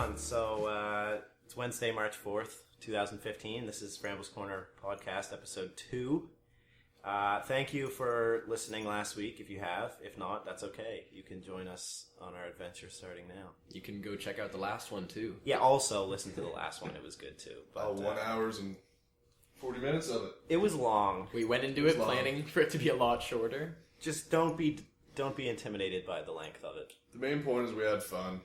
on? So, it's Wednesday, March 4th, 2015. This is Rambler's Corner Podcast, Episode 2. Thank you for listening last week, if you have. If not, that's okay. You can join us on our adventure starting now. You can go check out the last one, too. Yeah, also listen to the last one. It was good, too. But, 1 hour and 40 minutes of it. It was long. We went into it planning for it to be a lot shorter. Just don't be intimidated by the length of it. The main point is we had fun.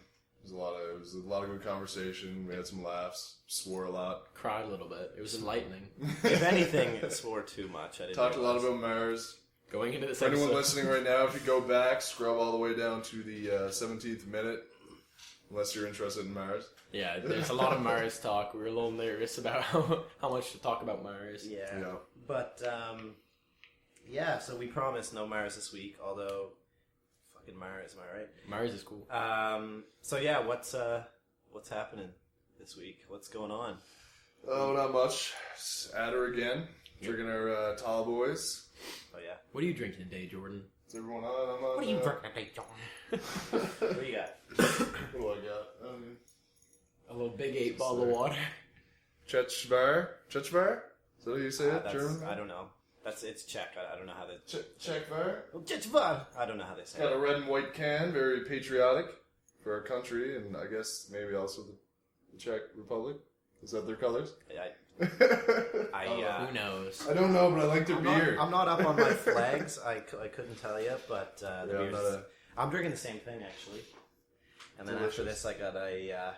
It was a lot of good conversation. We had some laughs. Swore a lot. Cried a little bit. It was enlightening. If anything, it swore too much. I didn't Talked realize. a lot about Mars. Going into this For anyone episode. listening right now, if you go back, scrub all the way down to the 17th minute, unless you're interested in Mars. Yeah, there's a lot of Mars talk. We were a little nervous about how much to talk about Mars. Yeah. Yeah. But, yeah, so we promised no Mars this week, although, fucking Mars, am I right? Mars is cool. So yeah, what's happening this week? What's going on? Oh, not much. Just at her again. Drinking our tall boys. Oh yeah. What are you drinking today, Jordan? Is everyone on? I'm on. What are you drinking today, Jordan? What do you got? What do I got? A little Big 8 bottle of water. Chechvar? Is that how you say it? That's, German? I don't know. It's Czech. I don't know how they... Chechvar? Czechvar! I don't know how they say Got a it. red and white can, very patriotic for our country, and I guess maybe also the Czech Republic. Is that their colors? Who knows? I don't know, but I like their I'm beer. I'm not up on my flags. I couldn't tell you, but the Yeah, beer's... I'm drinking the same thing, actually. And then after Delicious. this, I got a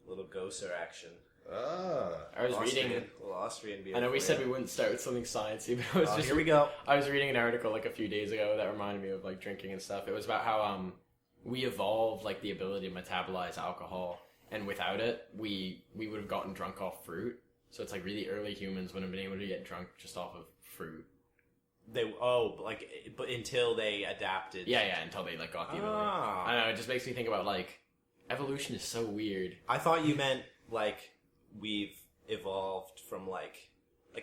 little Gosser action. I was reading... A little Austrian beer. I know we for said you. we wouldn't start with something sciencey, but I was just... Here we go. I was reading an article like a few days ago that reminded me of like drinking and stuff. It was about how we evolved like the ability to metabolize alcohol, and without it, we would have gotten drunk off fruit. So it's like really early humans wouldn't have been able to get drunk just off of fruit. But until they adapted. Yeah, until they like got the ability. I don't know. It just makes me think about like evolution is so weird. I thought you meant like we've evolved from like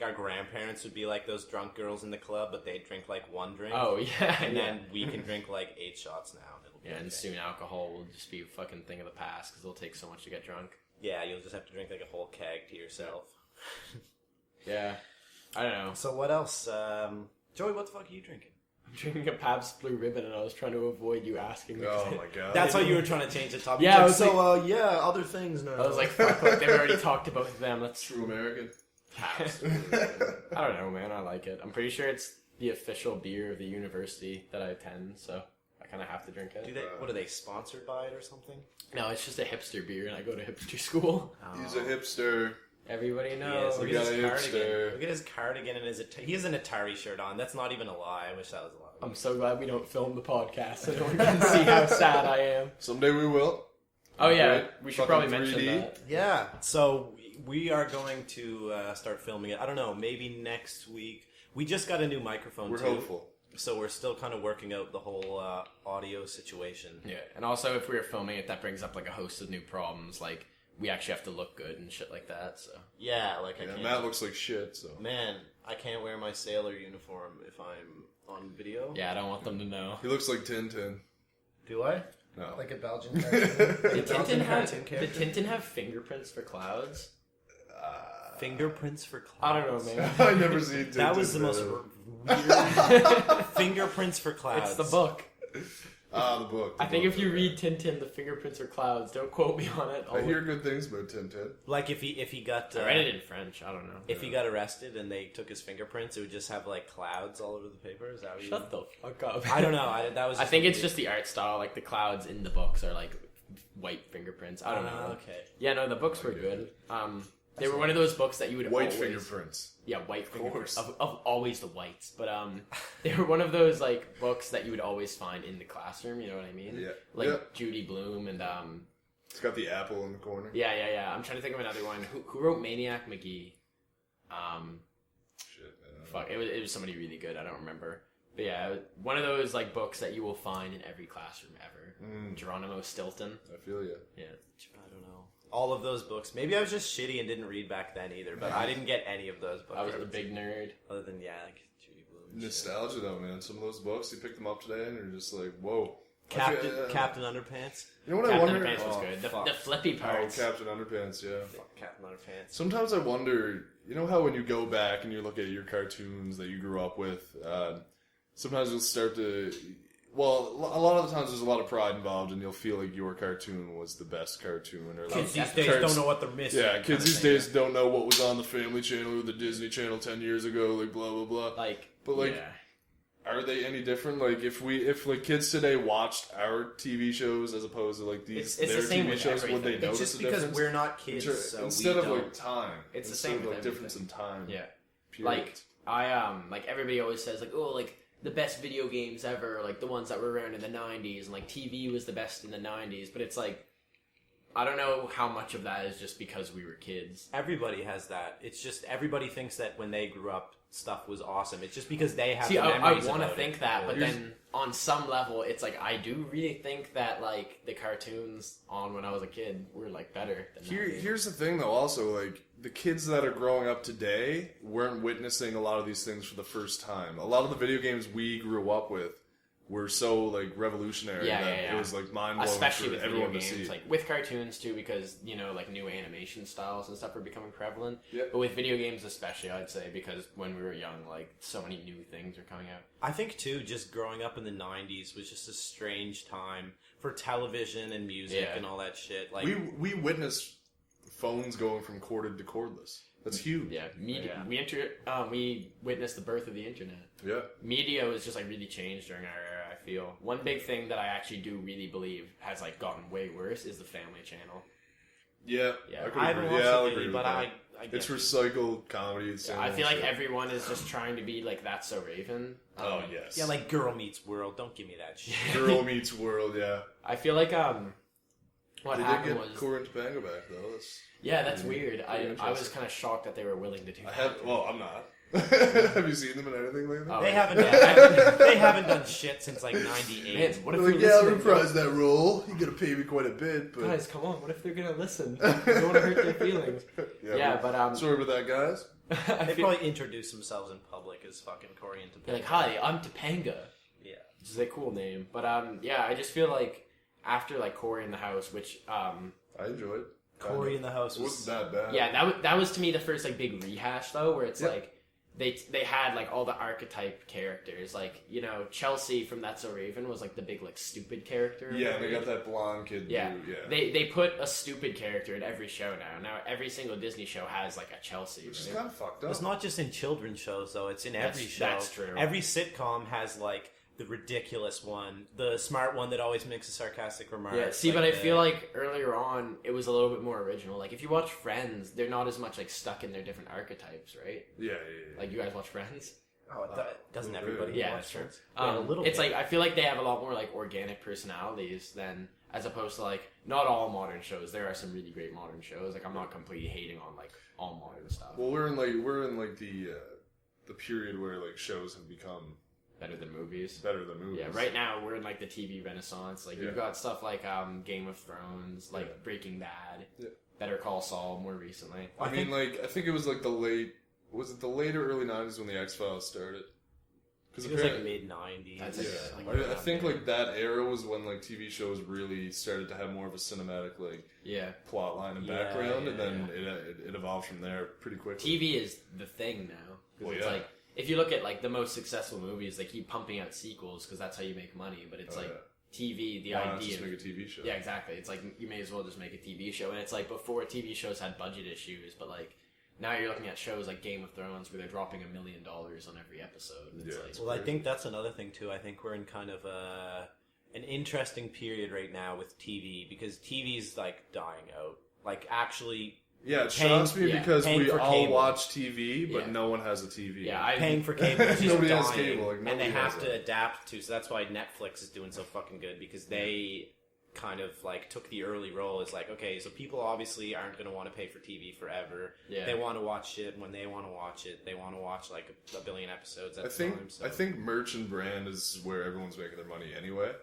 our grandparents would be like those drunk girls in the club, but they drink like one drink. Oh yeah, and then we can drink like 8 shots now. And it'll be and okay. soon alcohol will just be a fucking thing of the past because it'll take so much to get drunk. Yeah, you'll just have to drink like a whole keg to yourself. Yeah, I don't know. So what else? Joey, what the fuck are you drinking? I'm drinking a Pabst Blue Ribbon, and I was trying to avoid you asking me. Oh my god. That's how you were trying to change the topic. Yeah, I was other things now. I was like, fuck, look, they've already talked about them. That's True American. Pabst. I don't know, man. I like it. I'm pretty sure it's the official beer of the university that I attend, so I kind of have to drink it. What are they sponsored by it or something? No, it's just a hipster beer, and I go to hipster school. He's a hipster. Everybody knows. Look We at got his a cardigan. hipster. Look at his cardigan and he has an Atari shirt on. That's not even a lie. I wish that was a lie. I'm so glad we don't film the podcast so no one can see how sad I am. Someday we will. Oh yeah, Right? we should Fucking probably mention 3D. that. Yeah, so we are going to start filming it. I don't know, maybe next week. We just got a new microphone We're too. hopeful. So we're still kind of working out the whole audio situation. Yeah, and also if we were filming it, that brings up like a host of new problems. Like we actually have to look good and shit like that. So Yeah, like I Yeah, can't. Matt looks like shit, so. Man, I can't wear my sailor uniform if I'm on video. yeah, I don't want them to know. He looks like Tintin. Do I? No. Like a Belgian cartoon? Did Tintin have fingerprints for clouds? Fingerprints for clouds. I don't know, man. I never seen Tintin. That was the most man. weird. Fingerprints for clouds. It's the book. The book. I think if you read Tintin, the fingerprints are clouds. Don't quote me on it. I hear good things about Tintin. Like if he got I read it in French. I don't know. if he got arrested and they took his fingerprints, it would just have like clouds all over the paper. Is that what Shut the fuck up. I don't know. That was. I think it's just the art style. Like the clouds in the books are like white fingerprints. I don't know. Okay. Yeah, no, the books were good. They were one of those books that you would White always... fingerprints. Yeah, white fingerprints. course. Of always the whites. But they were one of those like books that you would always find in the classroom, you know what I mean? Yeah. Like Yeah. Judy Blume and It's got the apple in the corner. yeah. I'm trying to think of another one. Who wrote Maniac McGee? Shit, man. Fuck, it was somebody really good, I don't remember. But yeah, one of those like books that you will find in every classroom ever. Geronimo Stilton. I feel you. Yeah. I don't know. All of those books. Maybe I was just shitty and didn't read back then either. But I didn't get any of those books. I was the big nerd. Other than like Judy Blume. and shit. Nostalgia though, man. Some of those books, you pick them up today and you're just like, whoa. Captain Underpants. You know what I Captain wonder? Underpants was good. The flippy parts. Captain Underpants, yeah. Fuck Captain Underpants. Sometimes I wonder, you know how when you go back and you look at your cartoons that you grew up with, sometimes you'll start to... Well, a lot of the times there's a lot of pride involved, and you'll feel like your cartoon was the best cartoon. Or Kids like, these days don't know what they're missing. Yeah, kids these days don't know what was on the Family Channel or the Disney Channel 10 years ago, like blah blah blah. But are they any different? Like if like kids today watched our TV shows as opposed to like these it's their the same TV with shows, everything. would they It's notice just a because difference? we're not kids, so instead we of don't. like time, It's the instead same of, with like difference in time. Yeah. Period. Like I like everybody always says like, oh, like the best video games ever, like the ones that were around in the 90s, and like TV was the best in the 90s, but it's like I don't know how much of that is just because we were kids. Everybody has that. It's just everybody thinks that when they grew up, stuff was awesome. It's just because they have. See, the I memories want to about think it. that, but then on some level, it's like I do really think that like the cartoons on when I was a kid were like better. Than Here's the thing, though. Also, like the kids that are growing up today weren't witnessing a lot of these things for the first time. A lot of the video games we grew up with were so like revolutionary that it was like mind blowing especially for with everyone video to games, see. like with cartoons too, because you know like new animation styles and stuff are becoming prevalent. Yeah. But with video games especially, I'd say because when we were young, like so many new things are coming out. I think too, just growing up in the '90s was just a strange time for television and music and all that shit. Like we witnessed phones going from corded to cordless. That's huge. Yeah, media. We witnessed the birth of the internet. Yeah. Media was just like really changed during our era. I feel one big thing that I actually do really believe has like gotten way worse is the Family Channel. Yeah. Yeah. I haven't watched I'll it agree lately, with but that. I It's get it. recycled comedy. It's I feel like everyone is just trying to be like That's So Raven. Oh yes. Yeah, like Girl Meets World. Don't give me that shit. Girl Meets World. Yeah. I feel like what They happened did get was Cora and Topanga back though. that's weird. I was kind of shocked that they were willing to do that. Well, I'm not. Have you seen them in anything lately? Oh, They yeah. they haven't done shit since like Man, '98. what if They're you're like, yeah, I'll listening? reprise that role. You gotta pay me quite a bit, but Guys, come on. What if they're gonna listen? You don't want to hurt their feelings. Yeah, but sorry about that, guys. I They feel probably introduce themselves in public as fucking Corey and Topanga. they're like, "Hi, I'm Topanga." Yeah. Which is a cool name. But yeah, I just feel like after like Corey in the House, which I enjoyed. Corey in the House It was wasn't that bad. yeah, that was to me the first like big rehash though, where it's like they had like all the archetype characters, like you know Chelsea from That's So Raven was like the big like stupid character. Yeah, they got that blonde kid. Yeah, Dude, yeah. They put a stupid character in every show now. Now every single Disney show has like a Chelsea. Which is right? kind of fucked up. It's not just in children's shows though. It's in every show. That's true. Every sitcom has like the ridiculous one, the smart one that always makes a sarcastic remark. Yeah, see, like but I the- feel like earlier on it was a little bit more original. Like if you watch Friends, they're not as much like stuck in their different archetypes, right? Yeah. Like you guys watch Friends? doesn't Okay. everybody? Yeah, watch that's true. Friends? Yeah, a little It's bit. like I feel like they have a lot more like organic personalities than as opposed to like not all modern shows. There are some really great modern shows. Like I'm not completely hating on like all modern stuff. Well, we're in like the period where like shows have become Better than movies. better than movies. Yeah, right now we're in like the TV renaissance. Like Yeah. you've got stuff like Game of Thrones, like Yeah. Breaking Bad, Yeah. Better Call Saul more recently. I think it was like the late. Was it the late or early '90s when the X Files started? Because It was like mid '90s. That's Yeah, it. Like, I think like that era was when like TV shows really started to have more of a cinematic like Yeah. plot line and Yeah, background, yeah, and then it evolved from there pretty quickly. TV is the thing now. 'Cause Well, it's yeah. like if you look at like the most successful movies, they keep pumping out sequels because that's how you make money. But it's Oh, like yeah. TV, the Why not idea. just make a TV show? Yeah, exactly. It's like you may as well just make a TV show, and it's like before TV shows had budget issues, but like now you're looking at shows like Game of Thrones where they're dropping $1 million on every episode. And it's Yeah, like, Well, I think that's another thing too. I think we're in kind of an interesting period right now with TV because TV's like dying out. Like actually Yeah, it Paying- shocks me yeah, because paying we for all cable. watch TV, but Yeah. no one has a TV. yeah, I paying for cable is just Nobody dying, has cable, like, and nobody they have has to it. adapt to. So that's why Netflix is doing so fucking good because they kind of like took the early role as like, okay, so people obviously aren't going to want to pay for TV forever. Yeah. They want to watch shit when they want to watch it. They want to watch like a billion episodes at I a think time. So. I think merch and brand is where everyone's making their money anyway.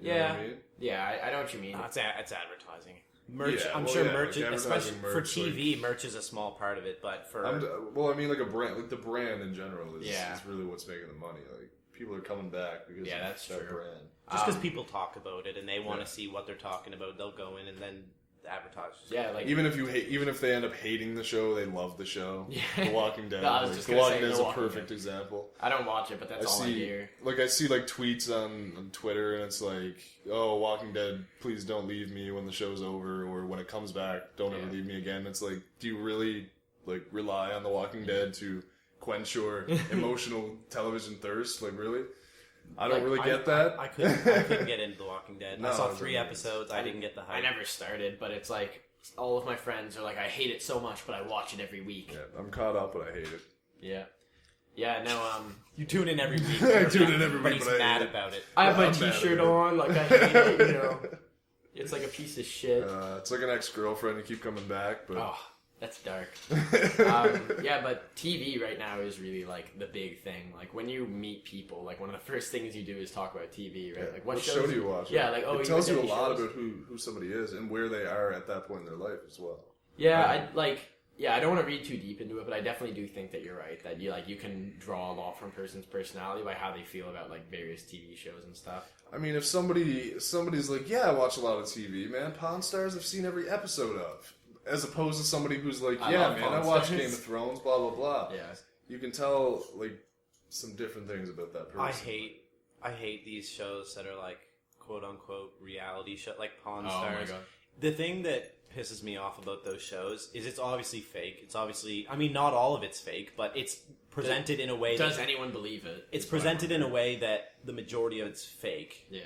You know yeah, what I mean? yeah, I know what you mean. It's advertising. Merch, Yeah, I'm well, sure yeah, merch, like especially advertising for merch, TV, merch is a small part of it. But for Well, I mean, like a brand, like the brand in general is Yeah. really what's making the money. Like people are coming back because Yeah, of that's that true. brand. Just because people talk about it and they want to Yeah. see what they're talking about, they'll go in and then the advertisers. Yeah, like Even if they end up hating the show, they love the show. Yeah. The Walking Dead. No, I was just The gonna Walking say Dead is The a Walking perfect Dead. example. I don't watch it, but that's all I hear. I see like tweets on Twitter, and it's like, "Oh, Walking Dead, please don't leave me when the show's over, or when it comes back, don't ever leave me again." It's like, do you really like rely on The Walking Dead to quench your emotional television thirst? Like, really? I don't really get that. I couldn't get into The Walking Dead. No, I saw it 3 doesn't episodes. I didn't get the hype. I never started, but it's like all of my friends are like, I hate it so much, but I watch it every week. Yeah, I'm caught up, but I hate it. Yeah. Yeah, no, You tune in every week. I tune in every but week, he's but I mad hate it. about it. I have my I'm mad t-shirt about it. on, like I hate it, you know. It's like a piece of shit. It's like an ex-girlfriend you keep coming back, but Oh, that's dark. Yeah, but TV right now is really like the big thing. Like when you meet people, like one of the first things you do is talk about TV, right? Like what show do you watch? Yeah, like it tells you a any lot shows? about who somebody is and where they are at that point in their life as well. Yeah, I don't want to read too deep into it, but I definitely do think that you're right. That you can draw a lot from a person's personality by how they feel about like various TV shows and stuff. I mean, if somebody's like, yeah, I watch a lot of TV, man. Pawn Stars I've seen every episode of. As opposed to somebody who's like, I yeah, love man, I Pawn watch Stars. Game of Thrones, blah, blah, blah. Yeah. You can tell, like, some different things about that person. I hate these shows that are like quote unquote reality show, like Pawn Oh Stars. my god. The thing that pisses me off about those shows is it's obviously fake. It's obviously, I mean, not all of it's fake, but it's presented in a way Does that anyone believe it? it's Is what I presented in a wonder. way that the majority of it's fake. Yeah.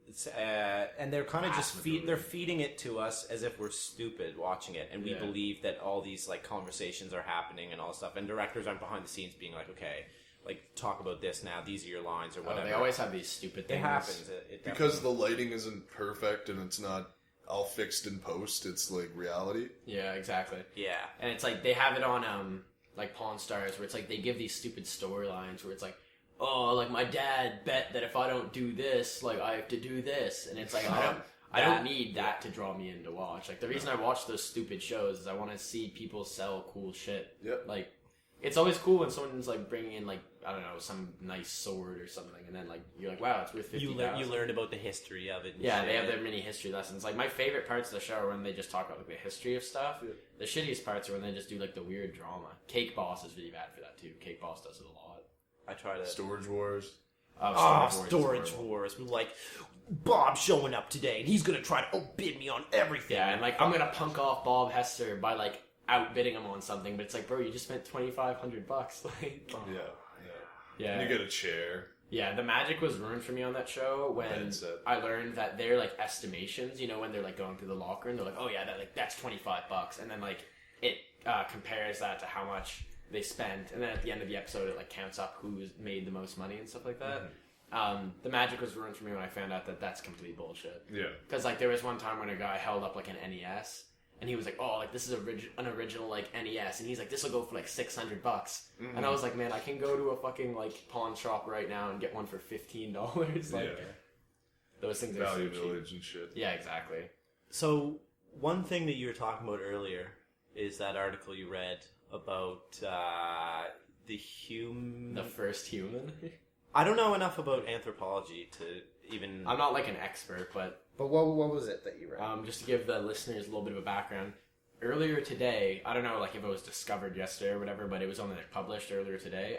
It's, and they're kind of Vast just majority. they're feeding it to us as if we're stupid watching it, and we Yeah. believe that all these like conversations are happening and all this stuff. And directors aren't behind the scenes being like, okay, like talk about this now. These are your lines or Oh, whatever. they always have these stupid It things. happens. It Because definitely- the lighting isn't perfect and it's not all fixed in post, it's like reality. Yeah, exactly. yeah. And it's like they have it on like Pawn Stars where it's like they give these stupid storylines where it's like, oh, like my dad bet that if I don't do this, like I have to do this, and it's like I don't need that to draw me in to watch. Like the reason I watch those stupid shows is I want to see people sell cool shit. Yep. Like it's always cool when someone's like bringing in like I don't know some nice sword or something, and then like you're like wow, it's worth $50,000. You learned about the history of it. And Yeah, shit. they have their mini history lessons. Like my favorite parts of the show are when they just talk about like the history of stuff. Yeah. The shittiest parts are when they just do like the weird drama. Cake Boss is really bad for that too. Cake Boss does it a lot. I try to. Storage Wars. Storage Wars. Like, Bob's showing up today, and he's gonna try to outbid me on everything. Yeah, and like I'm gonna punk off Bob Hester by like outbidding him on something, but it's like, bro, you just spent $2,500. Like, Yeah. yeah, And you get a chair. yeah. The magic was ruined for me on that show when Headset. I learned that they're like estimations. You know, when they're like going through the locker and they're like, oh yeah, that's $25, and then like it compares that to how much they spent, and then at the end of the episode, it like counts up who's made the most money and stuff like that. The magic was ruined for me when I found out that that's complete bullshit. Yeah. Because like there was one time when a guy held up like an NES, and he was like, "Oh, like this is an original like NES," and he's like, "This will go for like $600." And I was like, "Man, I can go to a fucking like pawn shop right now and get one for $15." Like Yeah. those things are Value so cheap. Village and shit. Yeah, exactly. So, one thing that you were talking about earlier is that article you read about the The first human. I don't know enough about anthropology to even. I'm not like an expert, but what was it that you read? just to give the listeners a little bit of a background. Earlier today, I don't know like if it was discovered yesterday or whatever, but it was only like, published earlier today.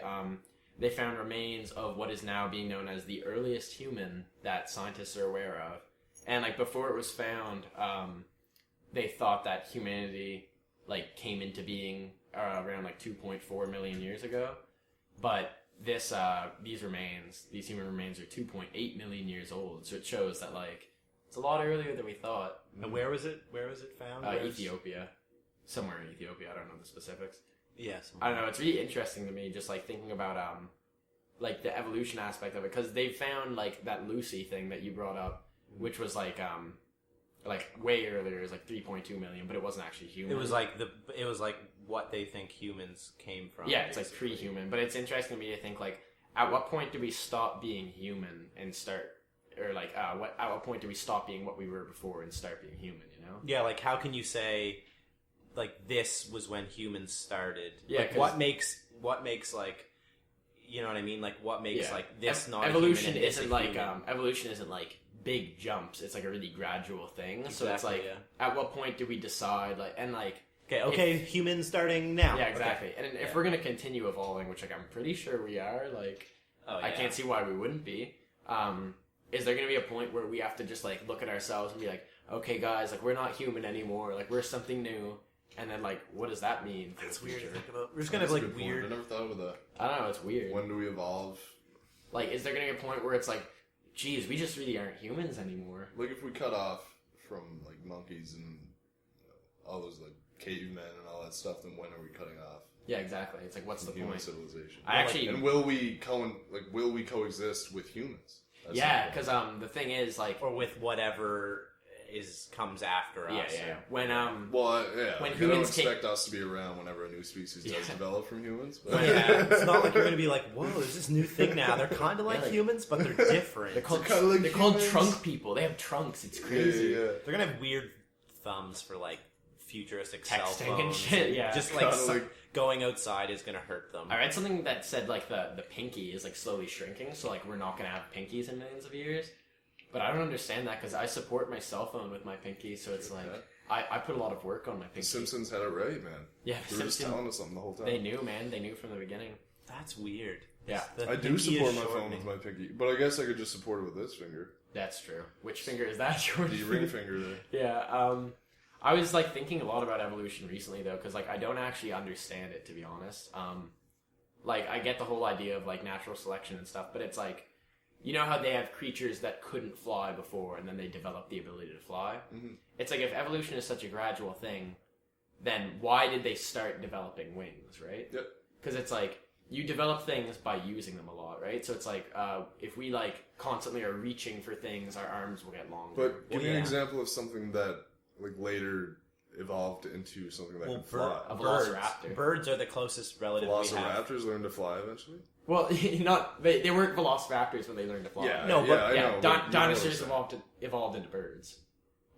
They found remains of what is now being known as the earliest human that scientists are aware of. And like before it was found, they thought that humanity like came into being around like 2.4 million years ago. But these human remains are 2.8 million years old. So it shows that like it's a lot earlier than we thought. And where was it? Where was it found? Ethiopia. Somewhere in Ethiopia. I don't know the specifics. Yes. I don't know. It's really interesting to me, just like thinking about like the evolution aspect of it, because they found like that Lucy thing that you brought up, which was like way earlier. It was like 3.2 million, but it wasn't actually human. It was like what they think humans came from. yeah, it's like basically. pre-human. But it's interesting to me to think like, at what point do we stop being human and start, or like at what point do we stop being what we were before and start being human? You know? Yeah, like how can you say like this was when humans started? Yeah, Like, 'cause- what makes like You know what I mean? Like, what makes like this not evolution a human and this isn't a like human? evolution isn't like big jumps. It's like a really gradual thing. Exactly, so it's like, yeah. at what point do we decide like and like Okay, humans starting now. Yeah, exactly. Okay. And if we're gonna continue evolving, which like I'm pretty sure we are, like I can't see why we wouldn't be. Is there gonna be a point where we have to just like look at ourselves and be like, okay, guys, like we're not human anymore. Like we're something new. And then like, what does that mean? That's weird to think about. We're just gonna have like weird. I never thought of that. I don't know. It's weird. When do we evolve? Like, is there gonna be a point where it's like, geez, we just really aren't humans anymore? Like if we cut off from like monkeys and all those like cavemen and all that stuff, then when are we cutting off? Yeah, exactly. It's like, what's the human point? civilization? And will we coexist with humans? Yeah, because the thing is like, or with whatever comes after us. Yeah. When when humans don't expect us to be around whenever a new species does develop from humans. But. It's not like you're gonna be like, whoa, there's this new thing now. They're kind of like humans, but they're different. They're called they're called trunk people. They have trunks. It's crazy. Yeah. They're gonna have weird thumbs for like futuristic cell Texting phones and shit. Yeah, just like going outside is gonna hurt them. I read something that said like the pinky is like slowly shrinking, so like we're not gonna have pinkies in millions of years. But I don't understand that because I support my cell phone with my pinky, so it's like I put a lot of work on my pinky. The Simpsons had it right, man. Yeah, they were just telling us something the whole time. They knew, man. They knew from the beginning. That's weird. Yeah, I do support my phone with my pinky, but I guess I could just support it with this finger. That's true. Which finger is that? Your The ring finger there. Yeah. I was like thinking a lot about evolution recently though, because like I don't actually understand it, to be honest. Like I get the whole idea of like natural selection and stuff, but it's like, you know how they have creatures that couldn't fly before and then they developed the ability to fly? Mm-hmm. It's like if evolution is such a gradual thing, then why did they start developing wings, right? Yep. Because it's like, you develop things by using them a lot, right? So it's like, if we like constantly are reaching for things, our arms will get longer. But give me an example of something that like later evolved into something that can fly. A velociraptor. Birds are the closest relative we have. Velociraptors learn to fly eventually? Well, they weren't velociraptors when they learned to fly. Yeah, no, but I know, but dinosaurs evolved into birds.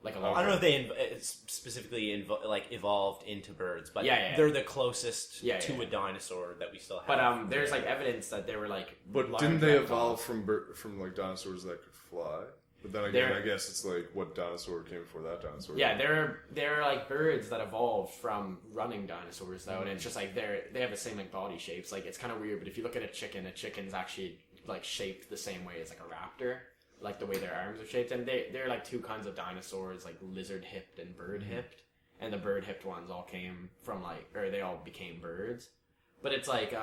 Like a lot. I don't know if they specifically evolved into birds, but they're the closest to a dinosaur that we still have. But there's like evidence that they were like. But didn't they evolve from like dinosaurs that could fly? But then again, I guess it's like what dinosaur came before that dinosaur? Yeah, there are like birds that evolved from running dinosaurs though, and it's just like they have the same like body shapes. Like it's kind of weird, but if you look at a chicken's actually like shaped the same way as like a raptor, like the way their arms are shaped. And they're like two kinds of dinosaurs, like lizard hipped and bird hipped. And the bird hipped ones all came from they all became birds. But it's like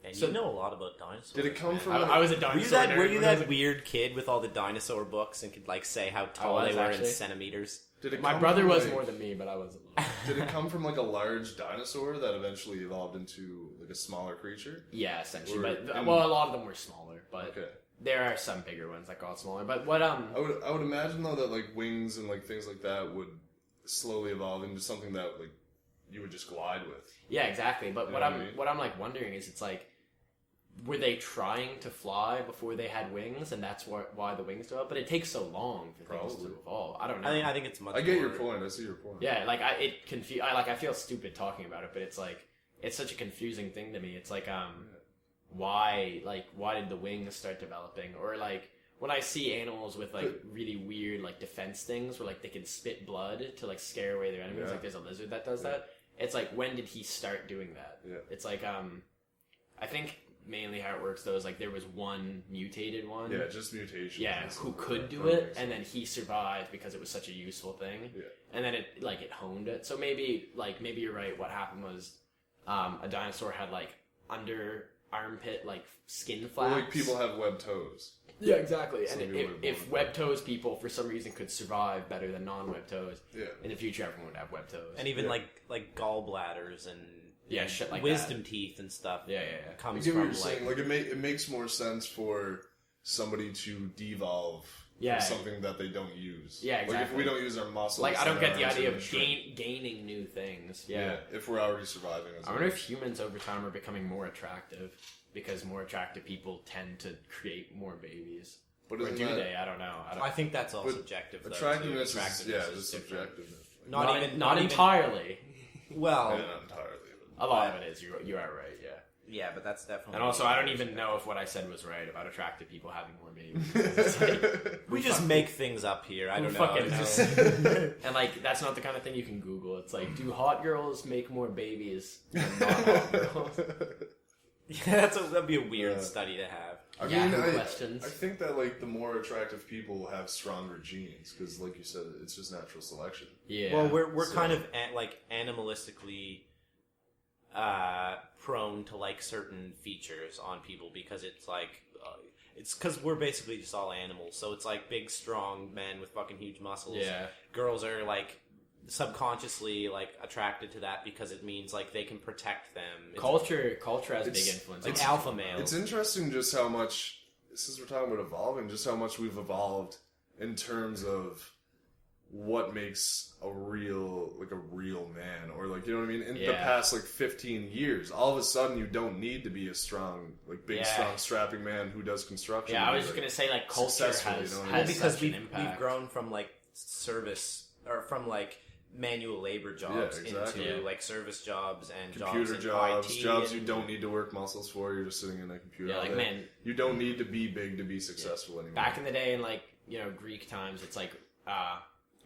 And you know a lot about dinosaurs. Did it come from? I was a dinosaur. Were you that weird kid with all the dinosaur books and could like say how tall they were in centimeters? My brother was more than me, but I wasn't. Did it come from like a large dinosaur that eventually evolved into like a smaller creature? Yeah, essentially. But a lot of them were smaller. But there are some bigger ones that got smaller. But what I would imagine though that like wings and like things like that would slowly evolve into something that like you would just glide with. Yeah, exactly. But what I'm like wondering is, it's like, were they trying to fly before they had wings, and that's why the wings developed? But it takes so long for things to evolve. I don't know. I think it's much. I get your point. I see your point. Yeah, like I feel stupid talking about it, but it's like it's such a confusing thing to me. It's like why did the wings start developing? Or like when I see animals with like really weird like defense things where like they can spit blood to like scare away their enemies. Like there's a lizard that does that. It's like, when did he start doing that? Yeah. It's like I think mainly how it works though is like there was one mutated one. Yeah, just mutations. Yeah, who could do it, and then he survived because it was such a useful thing. Yeah. And then it honed it. So maybe you're right. What happened was a dinosaur had like under armpit like skin flaps. Well, like people have webbed toes. Yeah, exactly. And if webbed toes people for some reason could survive better than non-webbed toes, in the future everyone would have webbed toes. And even like gallbladders and shit like wisdom teeth and stuff. Yeah. Comes from like it makes more sense for somebody to devolve from something that they don't use. Yeah, exactly. Like if we don't use our muscles, like I don't get the idea of gaining new things. Yeah, if we're already surviving. I wonder if humans over time are becoming more attractive because more attractive people tend to create more babies. Or do they? I don't know. I think that's all subjective. Attractiveness is subjective. Not entirely. Well, not entirely. A lot of it is. You are right. Yeah. Yeah, but that's definitely. And also, I don't even know if what I said was right about attractive people having more babies. It's like, we just make things up here. I don't know. fucking It's know. just- And like, that's not the kind of thing you can Google. It's like, do hot girls make more babies than not hot girls? Yeah, that'd be a weird study to have. I Yahoo questions. I think that like the more attractive people have stronger genes because, like you said, it's just natural selection. Yeah. Well, we're kind of like animalistically prone to like certain features on people because it's like it's because we're basically just all animals. So it's like big, strong men with fucking huge muscles. Yeah. Girls are like subconsciously like attracted to that because it means like they can protect them. Culture has big influence. Like on alpha males. It's interesting just how much, since we're talking about evolving, just how much we've evolved in terms of what makes a real man, or like, you know what I mean? In the past like 15 years, all of a sudden you don't need to be a strong, like big, strong, strapping man who does construction. Yeah, I was just gonna say like culture has, because such an we've impact. grown from like service or from like manual labor jobs into like service jobs and computer jobs, jobs you don't need to work muscles for. You're just sitting in a computer. Yeah, like man, you don't need to be big to be successful anymore. Back in the day, in like Greek times, it's like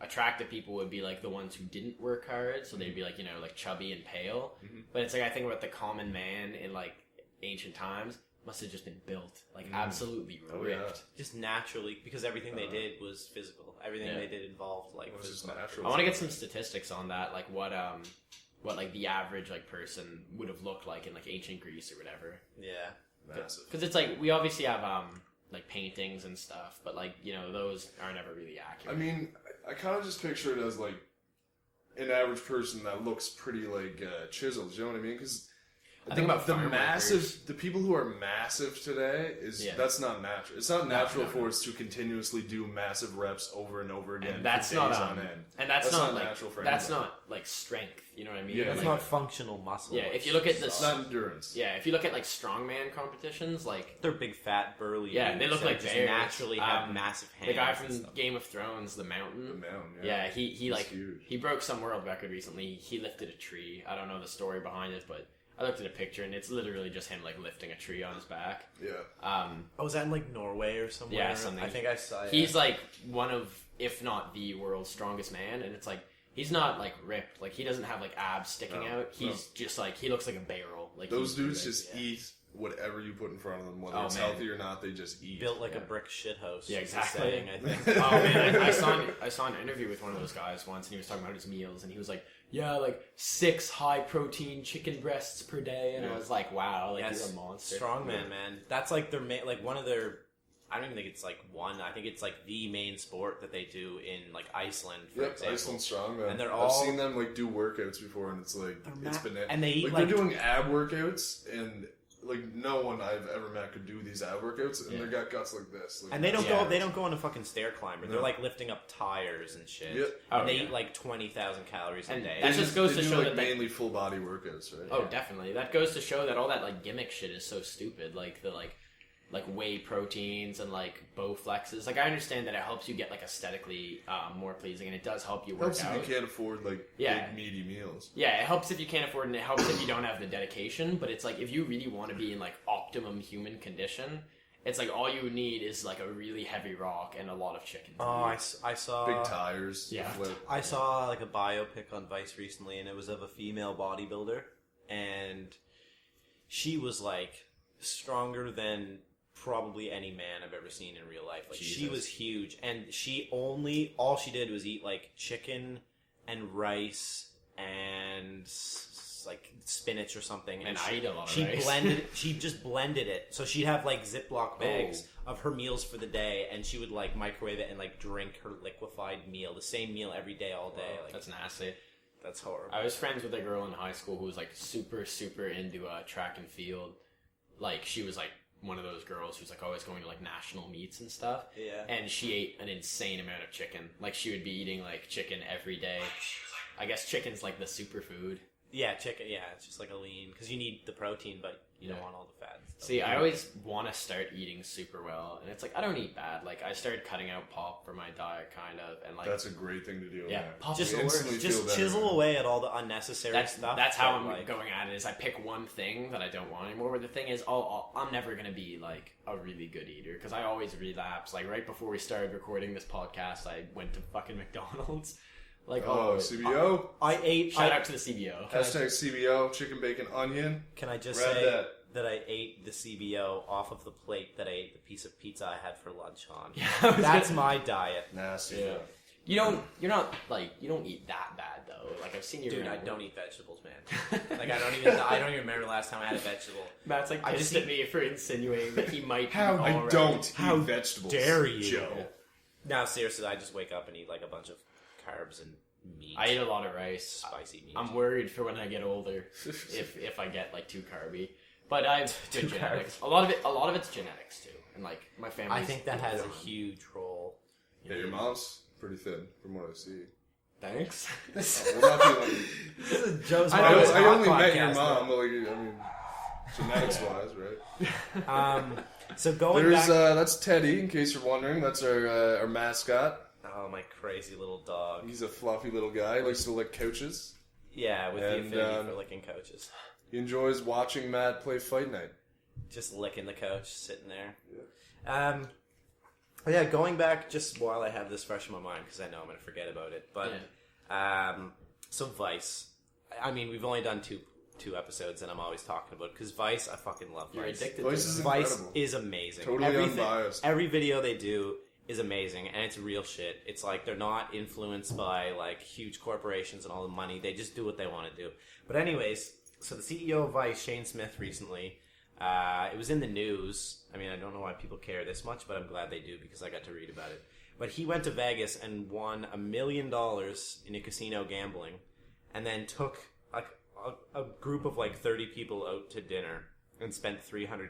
attractive people would be like the ones who didn't work hard, so they'd be like like chubby and pale. Mm-hmm. But it's like I think about the common man in like ancient times must have just been built like absolutely ripped, just naturally because everything they did was physical. Everything they did involved like it was just physical. natural. I want to get some statistics on that, like what like the average like person would have looked like in like ancient Greece or whatever. Yeah, massive. Because it's like we obviously have like paintings and stuff, but like those are never really accurate. I mean, I kind of just picture it as like an average person that looks pretty like chiseled. You know what I mean? Because I think about the massive, the people who are massive today that's not natural. It's not natural for us to continuously do massive reps over and over again. And that's for not days on end. And that's not like, natural for that's anyone. not like strength. You know what I mean? Yeah, it's like, not functional muscle. Yeah, if you look at it's not endurance. Yeah, if you look at like strongman competitions, like they're big, fat, burly. Yeah, they look like just bears. naturally have massive hands. The guy from Game of Thrones, the Mountain. Yeah, he like huge. He broke some world record recently. He lifted a tree. I don't know the story behind it, but I looked at a picture and it's literally just him like lifting a tree on his back. Yeah. Was that in like Norway or somewhere? Yeah, something. I think I saw it. He's like one of, if not the world's strongest man, and it's like he's not like ripped. Like he doesn't have like abs sticking out. He's just like he looks like a barrel. Like those dudes just eat whatever you put in front of them, whether it's healthy or not. They just eat. Built like a brick shithouse. Yeah, exactly. Saying, I think. Oh man, I saw an interview with one of those guys once, and he was talking about his meals, and he was like, "Yeah, like 6 high protein chicken breasts per day," and I was like, "Wow, like you're a monster." Strongman, man. That's like their like one of their. I don't even think it's like one. I think it's like the main sport that they do in like Iceland, for example. Iceland strongman. And I've seen them like do workouts before, and it's like it's bananas. And they eat like they're doing ab workouts, and like no one I've ever met could do these ab workouts, and they got guts like this. Like, and they don't go. They don't go on a fucking stair climber. They're like lifting up tires and shit. Yep. And they eat like 20,000 calories a day. That just goes to show like that mainly full body workouts, right? Oh, definitely. That goes to show that all that like gimmick shit is so stupid. Like the like whey proteins and like Bowflexes. Like I understand that it helps you get like aesthetically more pleasing, and it does help you work helps out. if you can't afford like big meaty meals. Yeah, it helps if you can't afford, and it helps if you don't have the dedication. But it's like if you really want to be in like optimum human condition, it's like all you need is like a really heavy rock and a lot of chicken. Oh, I saw big tires. Yeah, I saw like a biopic on Vice recently, and it was of a female bodybuilder, and she was like stronger than probably any man I've ever seen in real life. Like she was huge, and all she did was eat like chicken and rice and like spinach or something. And I eat a lot of rice. She just blended it. So she'd have like Ziploc bags of her meals for the day, and she would like microwave it and like drink her liquefied meal, the same meal every day, all day. Like that's nasty. That's horrible. I was friends with a girl in high school who was like super into track and field. Like she was like one of those girls who's like always going to like national meets and stuff. Yeah. And she ate an insane amount of chicken. Like she would be eating like chicken every day. I guess chicken's like the superfood. Yeah, chicken. Yeah, it's just like a lean because you need the protein, but you don't want all the fat. See, I always want to start eating super well, and it's like I don't eat bad. Like I started cutting out pop for my diet, kind of, and like That's a great thing to do. yeah, man. pop Just, is the worst. just chisel away at all the unnecessary stuff. That's how but, I'm going at it. Is I pick one thing that I don't want anymore. But the thing is, I'm never gonna be like a really good eater because I always relapse. Like right before we started recording this podcast, I went to fucking McDonald's. Like CBO. I ate. Shout out to the CBO. Hashtag CBO, chicken, bacon, onion. Can I just Grab say that I ate the CBO off of the plate that I ate the piece of pizza I had for lunch on? Yeah, That's my diet. Nasty. Yeah. You don't eat that bad though. Like I've seen you. Dude, I don't eat vegetables, man. Like I don't even remember the last time I had a vegetable. Matt's like pissed at me for insinuating that he might. How I already. don't How eat vegetables. dare you? Joe? Now, seriously, I just wake up and eat like a bunch of carbs and meat. I eat a lot of rice. Spicy meat. I'm worried for when I get older if I get like too carby. But I've good genetics. A lot of it's genetics too, and like my family. I think that has a huge role. Yeah, your mom's pretty thin from what I see. Thanks. We'll not be like, This is Joe's I only met your podcast, mom, but like, I mean, genetics wise, right? So going There's back, that's Teddy. In case you're wondering, that's our mascot. oh my crazy little dog. He's a fluffy little guy. He likes to lick couches. Yeah, with And, the affinity for licking couches. He enjoys watching Matt play Fight Night. Just licking the couch, sitting there. Yeah. Going back, just while I have this fresh in my mind, because I know I'm going to forget about it. But so Vice. I mean, we've only done two episodes, and I'm always talking about it because Vice. I fucking love Vice. You're addicted Vice to is it. Vice incredible. is amazing. Totally unbiased. Every video they do is amazing, and it's real shit. It's like they're not influenced by like huge corporations and all the money. They just do what they want to do. But anyways, so the CEO of Vice, Shane Smith, recently, it was in the news. I mean, I don't know why people care this much, but I'm glad they do because I got to read about it. But he went to Vegas and won $1 million in a casino gambling, and then took a group of like 30 people out to dinner and spent $300,000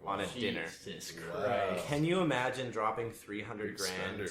on a dinner. Jesus Wow. Christ. Can you imagine dropping $300,000 spender.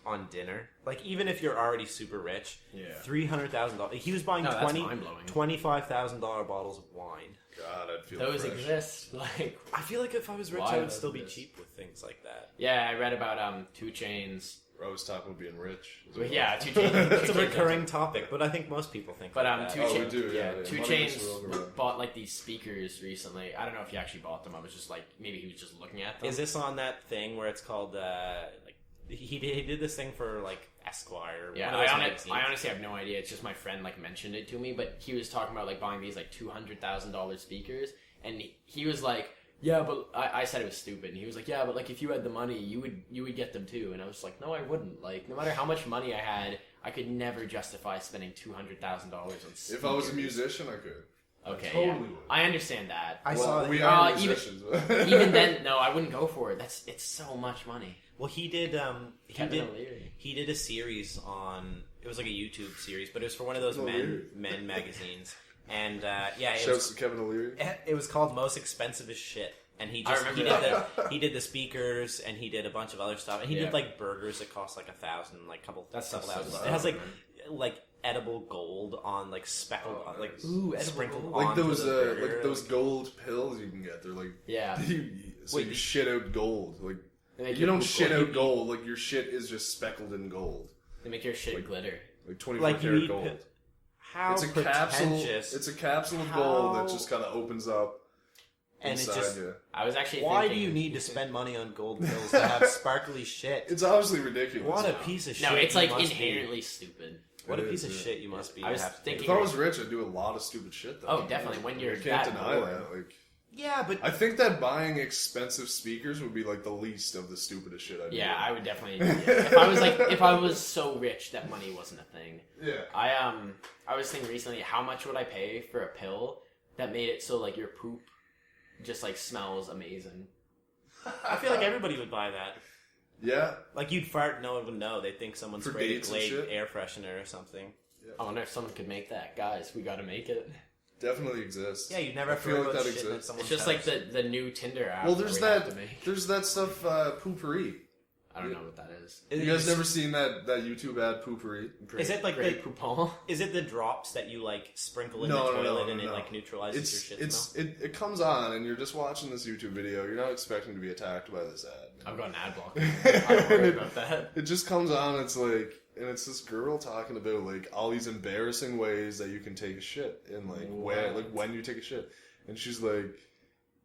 on dinner? Like, even if you're already super rich, Yeah. $300,000. He was buying No, that's mind-blowing. $25,000 bottles of wine. God, I'd feel Those fresh. exist. Like I feel like if I was rich, Why I would does still be this? cheap with things like that. yeah, I read about 2 Chainz. I was talking about being rich. Well, yeah, 2 Chainz. It's a recurring topic, but I think most people think But like that. 2 Oh, we Chainz, do, yeah. 2 Money Chainz makes the world go round. bought like these speakers recently. I don't know if he actually bought them. I was just like, maybe he was just looking at them. Is this on that thing where it's called like he did this thing for like Esquire? Yeah, one of those magazines. I honestly have no idea. It's just my friend like mentioned it to me, but he was talking about like buying these like $200,000 speakers, and he was like, yeah, but I said it was stupid, and he was like, yeah, but like if you had the money, you would get them too, and I was like, no, I wouldn't. Like no matter how much money I had, I could never justify spending $200,000 on speakers. If I was a musician, I could. Okay, Totally yeah. would. I understand that. I Well, saw that. we are even- musicians. Even then, no, I wouldn't go for it. It's so much money. Well, he did. Kevin O'Leary. He did a series on. It was like a YouTube series, but it was for one of those O'Leary. men magazines. And yeah, it Shouts was, to Kevin O'Leary. it was called Most Expensive as Shit. And he I just remember he did the speakers and he did a bunch of other stuff. And he did like burgers that cost like $1,000, like couple That's thousand. so It has low, like edible gold on like speckled Oh, like nice. Ooh, edible sprinkled gold. Like onto those, the burger. like those gold pills you can get. They're like, Yeah. so Wait, you shit out gold. Like They make you your don't poop shit gold. out gold. Like your shit is just speckled in gold. They make your shit glitter. Like 24 Like you karat eat gold. how It's a capsule. pretentious. It's a capsule of gold How- that just kind of opens up and it inside just you. I was actually why do thinking, you need to spend money on gold pills to have sparkly shit? It's obviously ridiculous. What a piece of shit! No, it's you like must be. inherently stupid. What a It piece is, of yeah. shit you must be. I to was have to thinking- If I was rich, I'd do a lot of stupid shit. Though. Oh, definitely. When you're I can't that deny poor. that. Like, yeah, but I think that buying expensive speakers would be like the least of the stupidest shit I'd Yeah, do. I would definitely. If I was so rich that money wasn't a thing. Yeah. I was thinking recently, how much would I pay for a pill that made it so like your poop just like smells amazing? I feel like everybody would buy that. Yeah. Like you'd fart, no one would know. They'd think someone For sprayed a dates and Glade shit? air freshener or something. I wonder if someone could make that, guys. We got to make it. Definitely exists. Yeah, you'd never I have to feel worry like about that shit in exists. someone's It's just like house. the new Tinder app. Well, there's we have that. to make. There's that stuff. Poopery. I don't know what that is. You guys never seen that YouTube ad, Poopery? Is it like Grey the Poupon? Is it the drops that you like sprinkle in the toilet and it like neutralizes your shit smell? It comes on and you're just watching this YouTube video. You're not expecting to be attacked by this ad. I've got an ad block. I don't worry about that. It just comes on. It's like, and it's this girl talking about like all these embarrassing ways that you can take a shit and like when you take a shit, and she's like,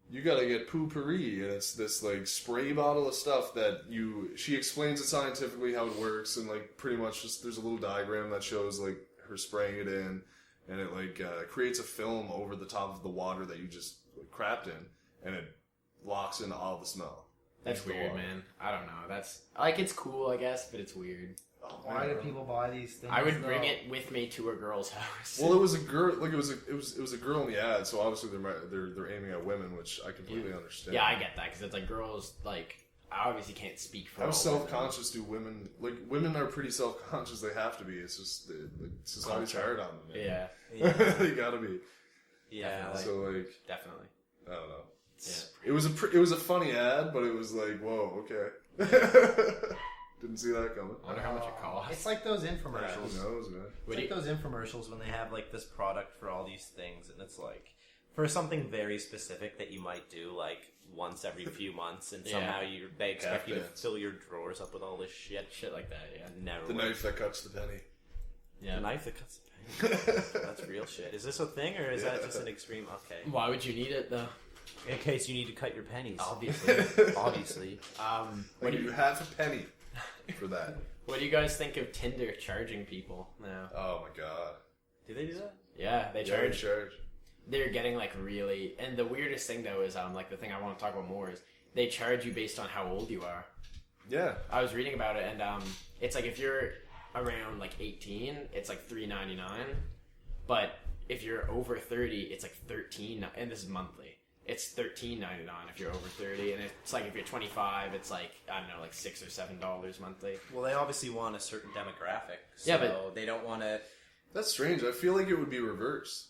you gotta get Poopery, and it's this like spray bottle of stuff that she explains it scientifically how it works, and like pretty much just there's a little diagram that shows like her spraying it in, and it like creates a film over the top of the water that you just like, crapped in, and it locks in all the smell. That's weird, man. I don't know. That's like, it's cool, I guess, but it's weird. Why do people buy these things? I would bring it with me to a girl's house. Well, it was a girl. Like it was a girl in the ad, so obviously they're aiming at women, which I completely understand. Yeah, I get that because it's like girls. Like, I obviously can't speak for. How self-conscious do women? Like women are pretty self-conscious. They have to be. It's just society's hard on them. Yeah, they gotta be. Yeah. So like, definitely. I don't know. Yeah. It was a funny ad, but it was like, whoa, okay. Didn't see that coming. I wonder how much it costs. It's like those infomercials. Who knows, man? It's like those infomercials when they have like this product for all these things, and it's like for something very specific that you might do like once every few months, and somehow they expect you to fill your drawers up with all this shit like that. Yeah, never. The knife that cuts the penny. Yeah, the knife that cuts the penny. That's real shit. Is this a thing, or is that just an extreme? Okay. Why would you need it though? In case you need to cut your pennies. Obviously. What do you have a penny for that? What do you guys think of Tinder charging people now? Oh my god. Do they do that? Yeah, they Yeah, charge. They're getting like really, and the weirdest thing though is like the thing I want to talk about more is they charge you based on how old you are. Yeah. I was reading about it, and it's like if you're around like 18, it's like $3.99, but if you're over 30, it's like $13, and this is monthly. It's $13.99 if you're over 30, and it's like if you're 25, it's like, I don't know, like $6 or $7 monthly. Well, they obviously want a certain demographic, so yeah, but they don't want to. That's strange. I feel like it would be reversed.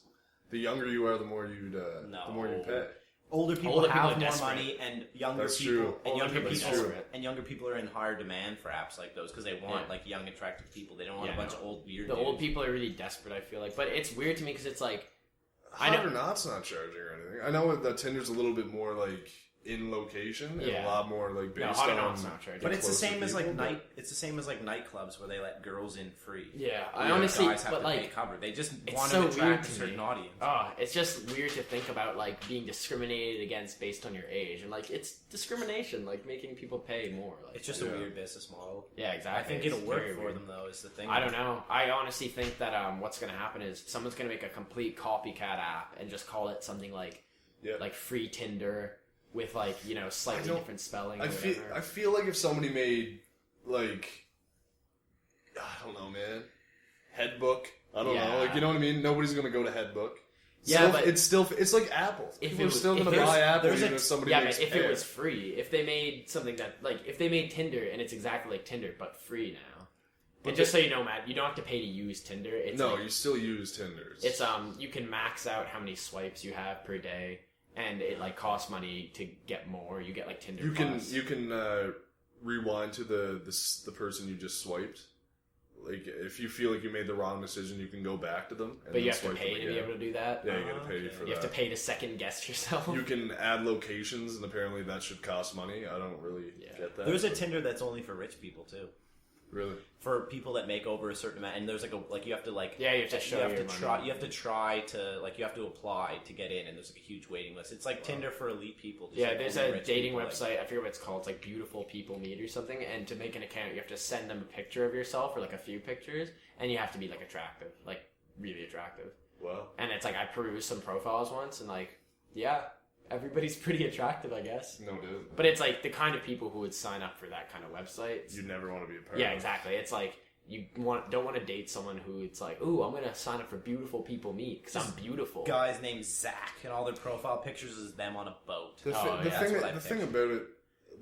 The younger you are, the more you'd pay. Older people have more desperate. money, and younger That's people, true. and younger That's people, true. and younger people are in higher demand for apps like those because they want like young, attractive people. They don't want a bunch of old weird. The dudes. old people are really desperate. I feel like, but it's weird to me because it's like. Hot or Not's not charging or anything. I know that Tinder's a little bit more like in location and a lot more like based Hot or on. Not's not charging. But it's the same as like people, It's the same as like nightclubs where they let girls in free. Yeah, I honestly, guys have but to like, pay cover. They just it's want so to attract weird a to certain me. audience. It's just weird to think about like being discriminated against based on your age, and like it's discrimination, like making people pay more. Like, It's just a weird business model. Yeah, exactly. I think It's it'll work very for weird. them though. Is the thing. I don't know. I honestly think that what's going to happen is someone's going to make a complete copycat app and just call it something like free Tinder with like slightly different spelling. I feel like if somebody made like I don't know, man, Headbook. I don't know, like you know what I mean. Nobody's gonna go to Headbook. Yeah, but it's like Apple. People are still gonna buy Apple even if somebody makes if it was free, if they made something that like if they made Tinder and it's exactly like Tinder but free now. But just so you know, Matt, you don't have to pay to use Tinder. It's you still use Tinder. It's you can max out how many swipes you have per day. And it like costs money to get more. You get like Tinder. You Plus. can rewind to the person you just swiped. Like if you feel like you made the wrong decision, you can go back to them. But you have to pay to be able to do that. Yeah, you got to pay for that. You have to pay to second guess yourself. You can add locations, and apparently that should cost money. I don't really get that. There's a Tinder that's only for rich people too. Really? For people that make over a certain amount, and there's like you have to like you have to show you have your to money. try you have to try to like you have to apply to get in, and there's like a huge waiting list. It's like Tinder for elite people. Just like there's only a rich dating people, website. I forget what it's called. It's like Beautiful People Meet or something. And to make an account, you have to send them a picture of yourself or like a few pictures, and you have to be like attractive, like really attractive. Wow. And it's like I perused some profiles once, and like everybody's pretty attractive, I guess. No, dude. But it's like the kind of people who would sign up for that kind of website. You never want to be a part Yeah, of it. exactly. It's like you don't want to date someone who it's like, ooh, I'm gonna sign up for Beautiful People Meet because I'm beautiful. Guys named Zach, and all their profile pictures is them on a boat. The that's what I thing about it,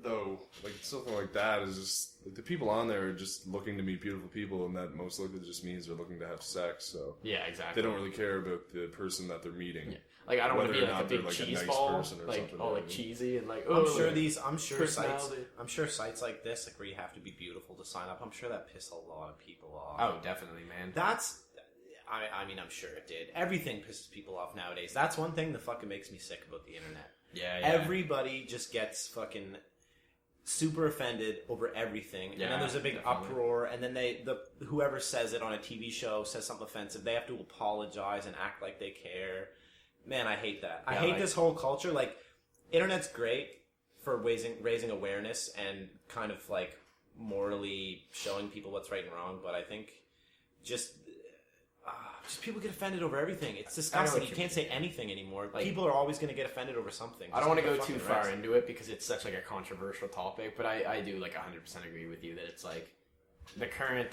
though, like something like that is just like, the people on there are just looking to meet beautiful people, and that most likely just means they're looking to have sex. So Yeah, exactly. they don't really care about the person that they're meeting. Yeah. Like, I don't want to Whether be or like a not they're, big like, a cheese nice ball, person or like something, all yeah. like cheesy and like. I'm oh, sure like, I'm sure sites like this, like where you have to be beautiful to sign up. I'm sure that pissed a lot of people off. Oh, definitely, man. I mean, I'm sure it did. Everything pisses people off nowadays. That's one thing that fucking makes me sick about the internet. Yeah. Everybody just gets fucking super offended over everything, and then there's a big definitely. uproar, and then whoever says it on a TV show says something offensive, they have to apologize and act like they care. Man, I hate that. I Yeah, hate like- this whole culture. Like, internet's great for raising awareness and kind of like morally showing people what's right and wrong, but I think just people get offended over everything. It's disgusting. You can't say anything anymore. Like, people are always going to get offended over something. I don't want to Just go give a too fucking far rest. into it because it's such like a controversial topic, but I do like 100% agree with you that it's like the current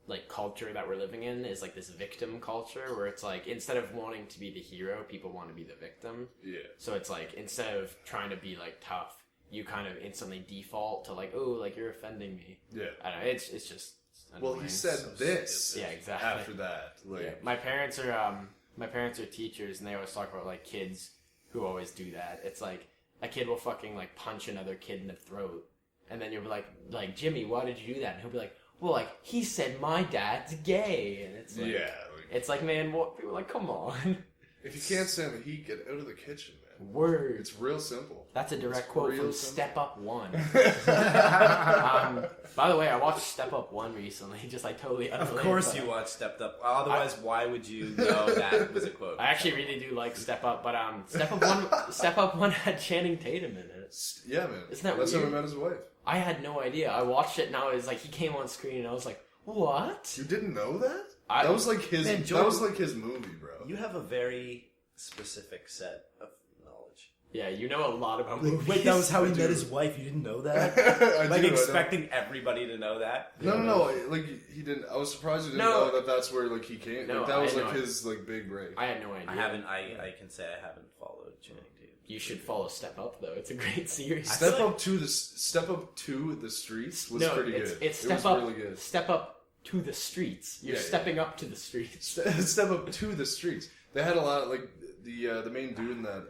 like culture that we're living in is like this victim culture where it's like instead of wanting to be the hero, people want to be the victim. Yeah. So it's like instead of trying to be like tough, you kind of instantly default to like, oh, like you're offending me. Yeah. I don't know. It's just Well, annoying. he said this. Yeah, exactly. After that, like, Yeah. My parents are teachers, and they always talk about like kids who always do that. It's like a kid will fucking like punch another kid in the throat, and then you'll be like Jimmy, why did you do that? And he'll be like, well, like he said my dad's gay, and it's like, yeah. Like, it's like, man, what? People are like, come on, if you can't stand the heat, get out of the kitchen, man. words. It's real simple. That's a direct It's quote real from simple. Step Up 1. By the way, I watched Step Up 1 recently, just like totally Of unrelated, course but you watched Stepped Up. Otherwise, why would you know that was a quote? I actually really do like Step Up, but Step Up 1 had Channing Tatum in it. Yeah, man. Isn't that That's how weird? he met his wife. I had no idea. I watched it and I was like, he came on screen and I was like, what? You didn't know that? I- That was like his. Man, that Jordan- was like his movie, bro. You have a very specific set of knowledge. Yeah, you know a lot about movies. Wait, that was how he I met do. his wife. You didn't know that? I Like do, I know. expecting everybody to know that. No. Like he didn't. I was surprised you didn't No. know that. That's where like he came. No, like, that I was had like no his like big break. I had no idea. I haven't. I can say I haven't followed Channing Tatum. You should follow Step Up though. It's a great series. Step up to the streets was no, pretty it's, good. It's it Step was Up. really good. Step Up to the streets. You're Yeah, stepping up to the streets. Step up to the streets. They had a lot of, like the main dude in that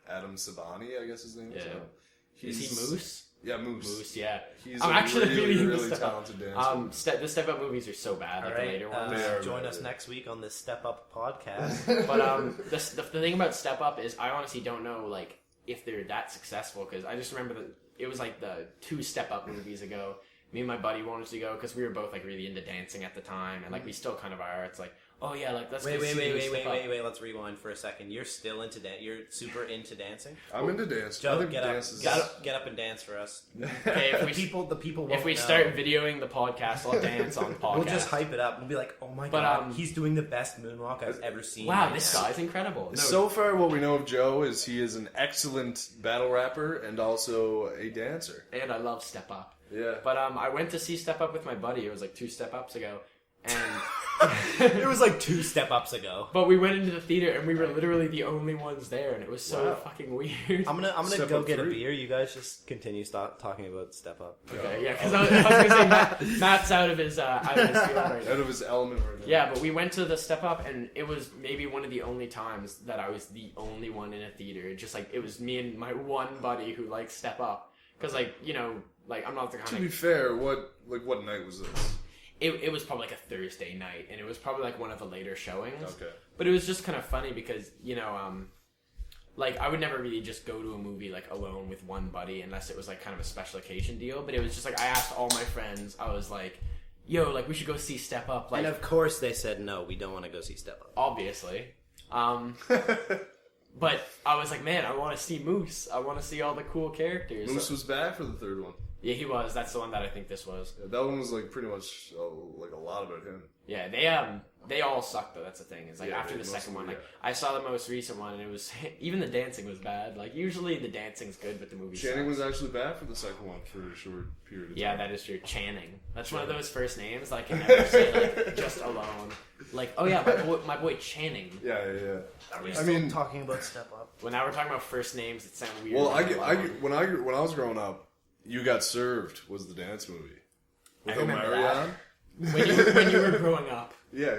Adam Sabani, I guess his name is. Yeah. Is he Moose? Yeah, Moose. Moose, yeah. He's I'm a actually really into really Step Up. talented dancer. The Step Up movies are so bad, All like the right, later ones. They are join bad, us yeah. next week on this Step Up podcast. But the thing about Step Up is I honestly don't know like if they're that successful because I just remember that it was like the 2 Step Up movies ago. Me and my buddy wanted to go because we were both like really into dancing at the time, and like we still kind of are. It's like, oh yeah, like let's wait, go see Step Up. wait. Let's rewind for a second. You're still into dance. You're super into dancing. I'm into dance. I Joe, think get dance up, is. get up and dance for us. Okay, if we The people. if won't we know. start videoing the podcast, I'll dance on the podcast. We'll just hype it up. We'll be like, oh my But, god, he's doing the best moonwalk I've ever seen. Wow, right this now. guy's incredible. No, So far, what we know of Joe is he is an excellent battle rapper and also a dancer. and I love Step Up. Yeah. But I went to see Step Up with my buddy. It was like 2 Step Ups ago, and It was like 2 Step Ups ago. but we went into the theater and we were literally the only ones there, and it was so Wow. fucking weird. I'm gonna Step go Up get a 3. beer. You guys just continue talking about Step Up. Okay, yeah, because I was gonna say Matt's out of his field right now. Out of his element right now. Yeah, but we went to the Step Up, and it was maybe one of the only times that I was the only one in a theater. Just like it was me and my one buddy who liked Step Up, because like I'm not the To kind be of. fair, what night was this? It was probably like a Thursday night, and it was probably like one of the later showings. Okay. But it was just kind of funny because like I would never really just go to a movie like alone with one buddy unless it was like kind of a special occasion deal. But it was just like I asked all my friends. I was like, "Yo, like we should go see Step Up." Like And of course they said no. We don't want to go see Step Up. obviously. But I was like, man, I want to see Moose. I want to see all the cool characters. Moose was back for the third one. Yeah, he was. That's the one that I think this was. Yeah, that one was like pretty much like a lot about him. Yeah, they all suck though. That's the thing. It's like Yeah, after the second one, like yeah. I saw the most recent one, and it was even the dancing was bad. Like usually the dancing's good, but the movie. Channing sucks. was actually bad for the second one for a short period of time. Yeah, that is true. Channing. That's one of those first names. Like, I can never say like just alone. Like, oh yeah, my boy Channing. Yeah. Are we I still mean- talking about Step Up? Well, now we're talking about first names. It sounds weird. Well, When when I was growing up, You Got Served was the dance movie. With I remember Omarion. when you were growing up. Yeah.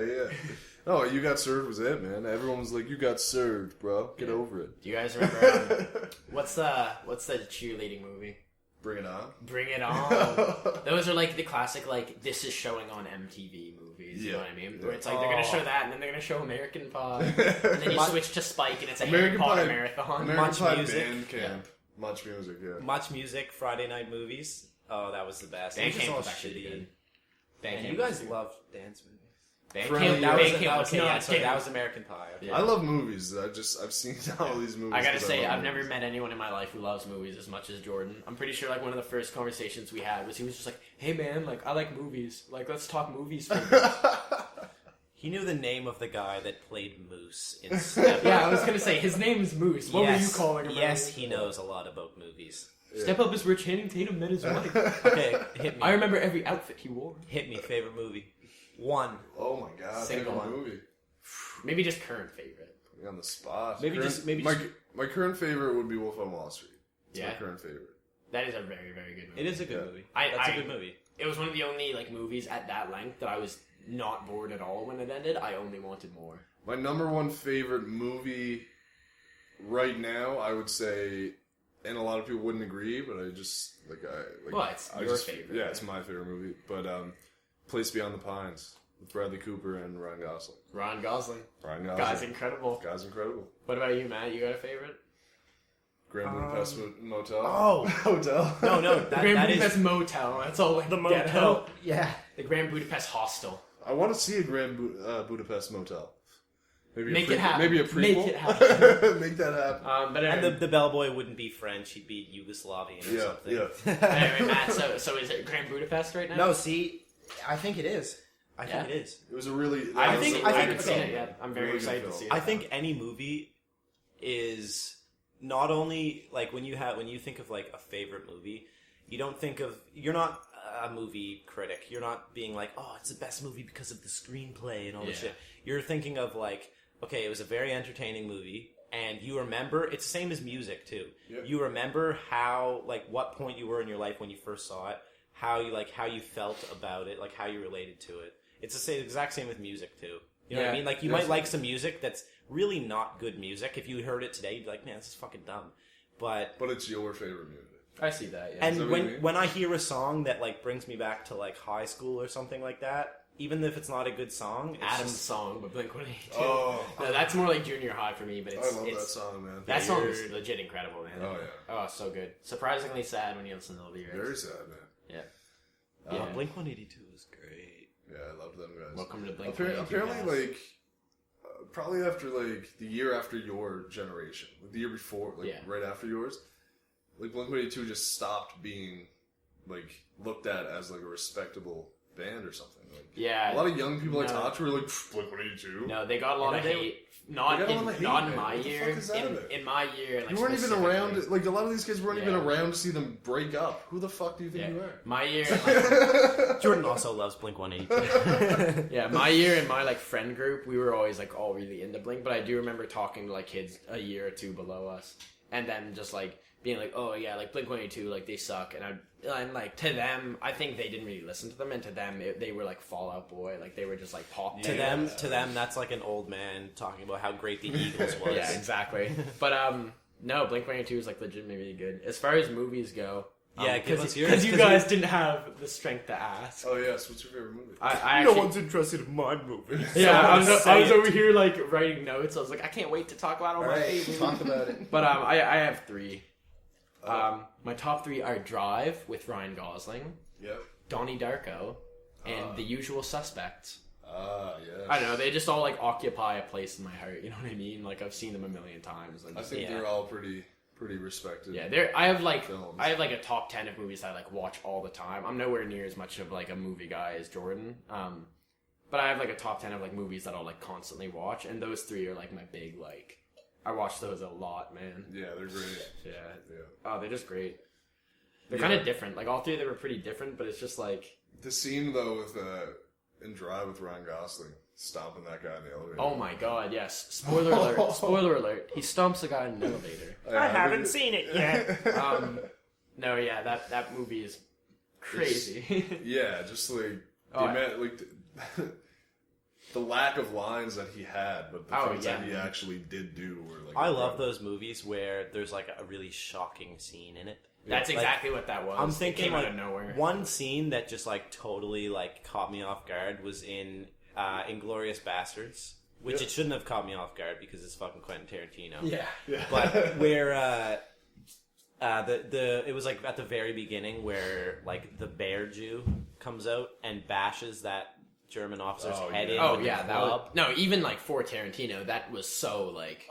No, You Got Served was it, man. Everyone was like, "You got served, bro. Get Yeah. over it." Do you guys remember what's the cheerleading movie? Bring it on. Bring It On. Those are like the classic, like, this is showing on MTV movies. You know what I mean? Where it's like they're gonna show that, and then they're gonna show American Pie, and then you switch to Spike, and it's a Harry Potter marathon. American Much Pie music. band camp. Much music, yeah. Much music, Friday night movies. Oh, that was the best. Band It was just Camp all was actually shitty. good. And you guys loved dance movies. Friendly, Band yeah. Camp was okay, yeah, not sorry, good. that was American Pie. Okay. Yeah. I love movies. I've seen all these movies. I gotta 'cause say, love I've never movies. met anyone in my life who loves movies as much as Jordan. I'm pretty sure, like, one of the first conversations we had was he was just like, "Hey man, like, I like movies. Like, let's talk movies for a bit." He knew the name of the guy that played Moose in Step Up. Yeah, I was gonna say, his name is Moose. What were you calling him? Yes, he knows a lot about movies. Step Up is where Channing Tatum met his wife. Okay, hit me. I remember every outfit he wore. Hit me. Favorite movie. One. Oh my god, Single favorite one. movie. Maybe just current favorite. Put me on the spot. Maybe my current favorite would be Wolf on Wall Street. It's Yeah. my current favorite. That is a very, very good movie. It is a good Yeah. movie. I- That's I- a good movie. It was one of the only, like, movies at that length that I was not bored at all when it ended. I only wanted more. My number one favorite movie right now, I would say, and a lot of people wouldn't agree, but I just Well, it's I your just, favorite, Yeah, right? it's my favorite movie. But Place Beyond the Pines with Bradley Cooper and Ryan Gosling. Ryan Gosling. Ryan Gosling. Guy's incredible. Guy's incredible. What about you, Matt? You got a favorite? Grand Budapest Motel. Oh Hotel. no, The Grand that Budapest is Motel. That's all. the Get motel. out. Yeah. The Grand Budapest Hostel. I want to see a Grand Budapest Motel. Maybe Make it happen. Maybe a prequel. Make it happen. Make that happen. But And anyway, the bellboy wouldn't be French; he'd be Yugoslavian or something. anyway, Matt. So is it Grand Budapest right now? No, see, I think it is. I think it is. It was a really. I that was think a I really haven't good seen film. it yet. I'm very Really good excited to film. see it. I think any movie is not only like when you think of like a favorite movie, you're not a movie critic. You're not being like, oh, it's the best movie because of the screenplay and all this Yeah. shit. You're thinking of like, okay, it was a very entertaining movie, and you remember it's the same as music too. Yep. You remember how like what point you were in your life when you first saw it, how you felt about it, like how you related to it. It's the exact same with music too. You know what I Yeah. mean? Like you might like some music that's really not good music. If you heard it today, you'd be like, man, this is fucking dumb. But it's your favorite music. I see that. Yeah. that and what you mean? when I hear a song that like brings me back to like high school or something like that, even if it's not a good song, it's Adam's just- song, but Blink-182. Oh, No, that's more like junior high for me. But I it's love that it's song, man. that song you're- is legit incredible, man. Oh yeah, Oh, so good. Surprisingly sad when you listen to the lyrics. very sad, man. Yeah. Yeah, Yeah. Blink-182 is great. Yeah, I love them guys. Welcome to Blink. Apparently, like probably after like the year after your generation, like the year before, like Yeah. right after yours, like Blink-182 just stopped being like looked at as like a respectable band or something. Like Yeah. a lot of young people I No. talked to were like Blink-182. No, they got a lot Yeah, of they- hate. Not they got a in lot of hate, not in man. my What the year. fuck is that about? In my year, like You weren't even specifically. around. Like a lot of these kids weren't even Yeah. around to see them break up. Who the fuck do you think Yeah. you are? My year, like, Jordan also loves Blink-182. yeah, my year and my like friend group, we were always like all really into Blink. But I do remember talking to like kids a year or two below us, and then just like being like, oh yeah, like Blink-182, like they suck, and like to them, I think they didn't really listen to them, and to them, they were like Fall Out Boy, like they were just like pop. To them, that's like an old man talking about how great the Eagles was. Yeah, exactly. But no, Blink-182 is like legitimately really good. As far as movies go, Yeah, give us yours. because you guys didn't have the strength to ask. Oh yes, what's your favorite movie? I actually, interested in my movie. yeah, I was say over here like writing notes. I was like, I can't wait to talk about all my Alright, favorites. talk about it. But I have three. My top three are Drive with Ryan Gosling, Yep. Donnie Darko, and The Usual Suspects. Yes. I don't know, they just all like occupy a place in my heart. You know what I mean? Like I've seen them a million times. And I just, think Yeah. they're all pretty pretty respected. Yeah, I have like films. a top 10 of movies that I like watch all the time. I'm nowhere near as much of like a movie guy as Jordan. But I have like a top 10 of like movies that I'll like constantly watch, and those three are like my big like. I watch those a lot, man. Yeah, they're great. Yeah. Yeah. Oh, they're just great. They're kind of different. Like all three of them are pretty different, but it's just like The scene though with in Drive with Ryan Gosling stomping that guy in the elevator. oh my god, yes. Spoiler alert! Spoiler alert! He stomps a guy in an elevator. I haven't seen it yet. No, yeah, that movie is crazy. Yeah, just like the lack of lines that he had, but the things that he actually did do were like. I love those movies where there's like a really shocking scene in it. That's exactly what that was. I'm thinking it came like out of nowhere. one scene that just like totally like caught me off guard was in Inglourious Bastards, which it shouldn't have caught me off guard because it's fucking Quentin Tarantino. Yeah. But where it was like at the very beginning where like the bear Jew comes out and bashes that German officer's head in. Oh with yeah, the that club. was, no, even like for Tarantino, that was so like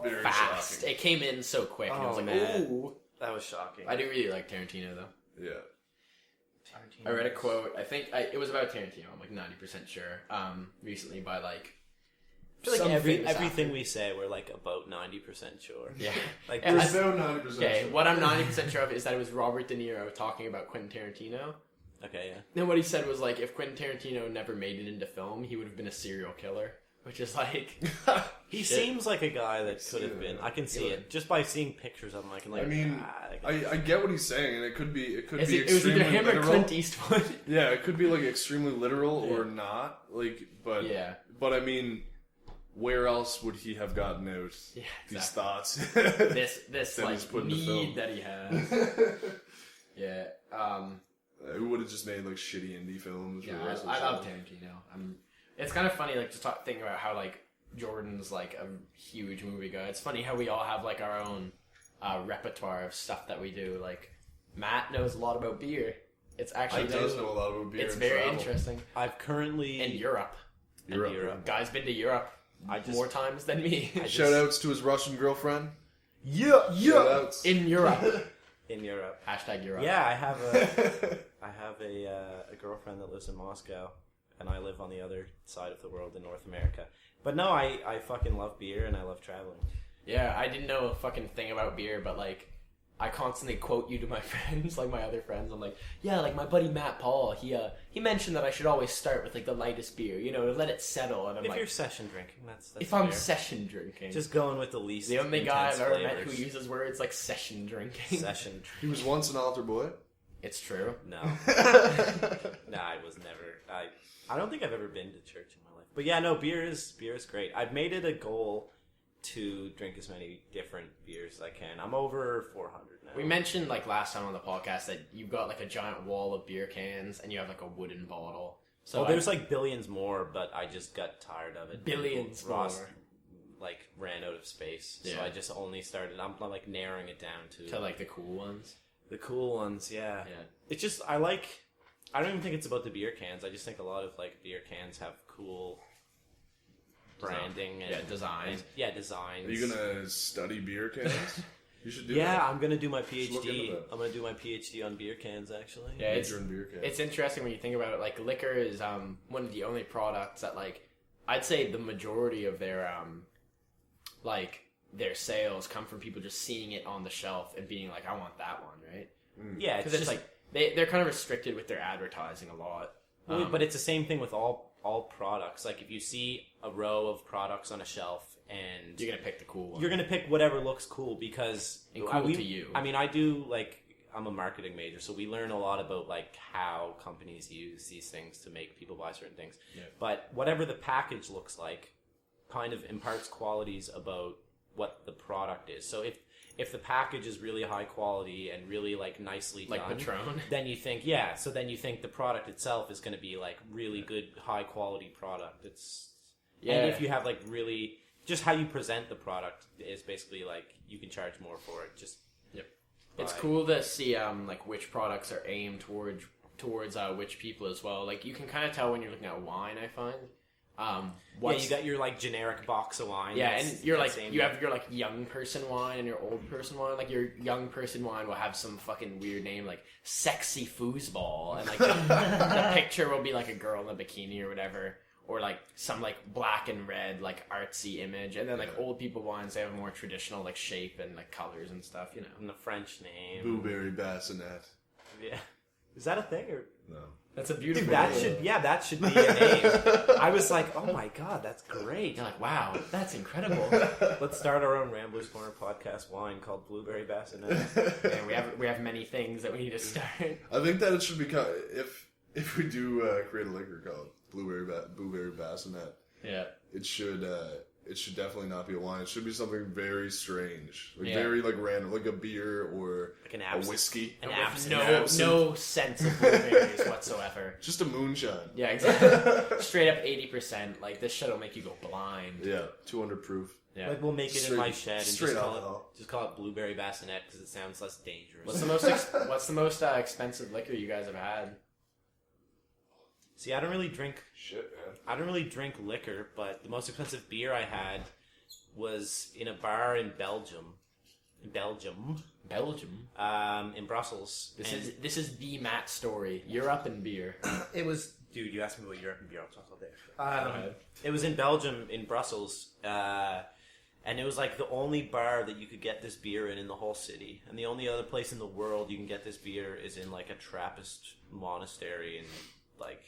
Very fast. shocking. It came in so quick, and I was like, man. ooh. That was shocking. I do really like Tarantino though. Yeah. I read a quote. I think it was about Tarantino. I'm like 90% sure. Recently by like. I feel like some famous everything actor. we say, we're like about 90% sure. Yeah. Like Yeah, there's- So 90%. Okay, what I'm 90% sure of is that it was Robert De Niro talking about Quentin Tarantino. okay, yeah. And what he said was like, if Quentin Tarantino never made it into film, he would have been a serial killer. Which is like, He shit. seems like a guy that could have Yeah. been. I can see Yeah. it just by seeing pictures of him. I can like. I mean, that guy- I get what he's saying, and it could be it was extremely either him or literal. Clint Eastwood. Yeah, it could be like extremely literal or not. Like, but Yeah. but I mean, where else would he have gotten out Yeah, these exactly. thoughts? This That like he's put in the film. need that he has. Yeah. Who would have just made like shitty indie films? Yeah, or the rest of I the love time. Tarantino. It's kind of funny, like, to think about how, like, Jordan's, like, a huge movie guy. It's funny how we all have, like, our own repertoire of stuff that we do. Like, Matt knows a lot about beer. It's actually... He does know a lot about beer. It's and very travel. interesting. I've currently In Europe. Europe. Guy's been to Europe more times than me. Shout outs to his Russian girlfriend. Yeah, Shout outs. In Europe. in Europe. Hashtag Europe. Yeah, I have a girlfriend that lives in Moscow, and I live on the other side of the world in North America. But no, I fucking love beer and I love traveling. Yeah, I didn't know a fucking thing about beer, but, like, I constantly quote you to my friends, like my other friends. I'm like, yeah, like my buddy Matt Paul, he mentioned that I should always start with like the lightest beer, you know, to let it settle. And I'm If like, you're session drinking, that's if I'm fair. session drinking, Just going with the least. the only guy I've intense ever met flavors. who uses words like session drinking. Session. He was once an altar boy. It's true. No. Nah, I was never. I don't think I've ever been to church in my life. But yeah, no, beer is great. I've made it a goal to drink as many different beers as I can. I'm over 400 now. We mentioned like last time on the podcast that you've got like a giant wall of beer cans and you have like a wooden bottle. So there's like billions more, but I just got tired of it. Billions Ross, more. like ran out of space, so Yeah. I just only started. I'm like narrowing it down to like the cool ones. the cool ones. Yeah, Yeah. It's just I don't even think it's about the beer cans. I just think a lot of like beer cans have cool branding and design. designs. Are you gonna study beer cans? You should do Yeah, that. I'm gonna do my Just look PhD. into that. I'm gonna do my PhD on beer cans. Actually, Yeah, it's Major in beer cans. It's interesting when you think about it. Like liquor is one of the only products that like I'd say the majority of their like their sales come from people just seeing it on the shelf and being like, I want that one, right? yeah, Because it's like they're kind of restricted with their advertising a lot. Well, but it's the same thing with all products. Like if you see a row of products on a shelf and You're gonna pick the cool one. you're gonna pick whatever looks cool because And cool to you. I mean, I do like I'm a marketing major, so we learn a lot about like how companies use these things to make people buy certain things. Yeah. But whatever the package looks like, kind of imparts qualities about what the product is. So if the package is really high quality and really like nicely like done, Patron. then you think the product itself is going to be like really good high quality product. And if you have like really just how you present the product is basically like you can charge more for it. Just It's cool to see like which products are aimed towards which people as well. Like you can kind of tell when you're looking at wine. I find You got your like generic box of wine. Yeah, and you're like same you have your like young person wine and your old person wine. Like your young person wine will have some fucking weird name like sexy foosball, and like the picture will be like a girl in a bikini or whatever, or like some like black and red like artsy image. And then like old people wines, they have a more traditional like shape and like colors and stuff, you know. And the French name. Blueberry bassinet. Yeah. Is that a thing or No. That's a beautiful. Dude, that should be a name. I was like, oh my god, that's great. You're like, wow, that's incredible. Let's start our own Ramblers Corner podcast wine called Blueberry Bassinet. And we have many things that we need to start. I think that it should become if we do create a liquor called Blueberry Bassinet. Yeah. It should definitely not be a wine. It should be something very strange, like Yeah. very like random, like a beer or Like an a absinthe. whiskey. And An with no sense of blueberries whatsoever. Just a moonshine. Yeah, exactly. Straight up 80%. Like, this shit will make you go blind. Yeah, 200 proof. Yeah. Like we'll make it in my shed and straight alcohol. just call it Blueberry Bassinet because it sounds less dangerous. What's the most expensive liquor you guys have had? See, I don't really drink liquor, but the most expensive beer I had was in a bar in Belgium. Belgium. In Brussels. This is the Matt story. Europe and beer. It was. Dude, you asked me about Europe and beer. I'll talk all day. Go ahead. It was in Belgium, in Brussels, and it was like the only bar that you could get this beer in the whole city. And the only other place in the world you can get this beer is in like a Trappist monastery in like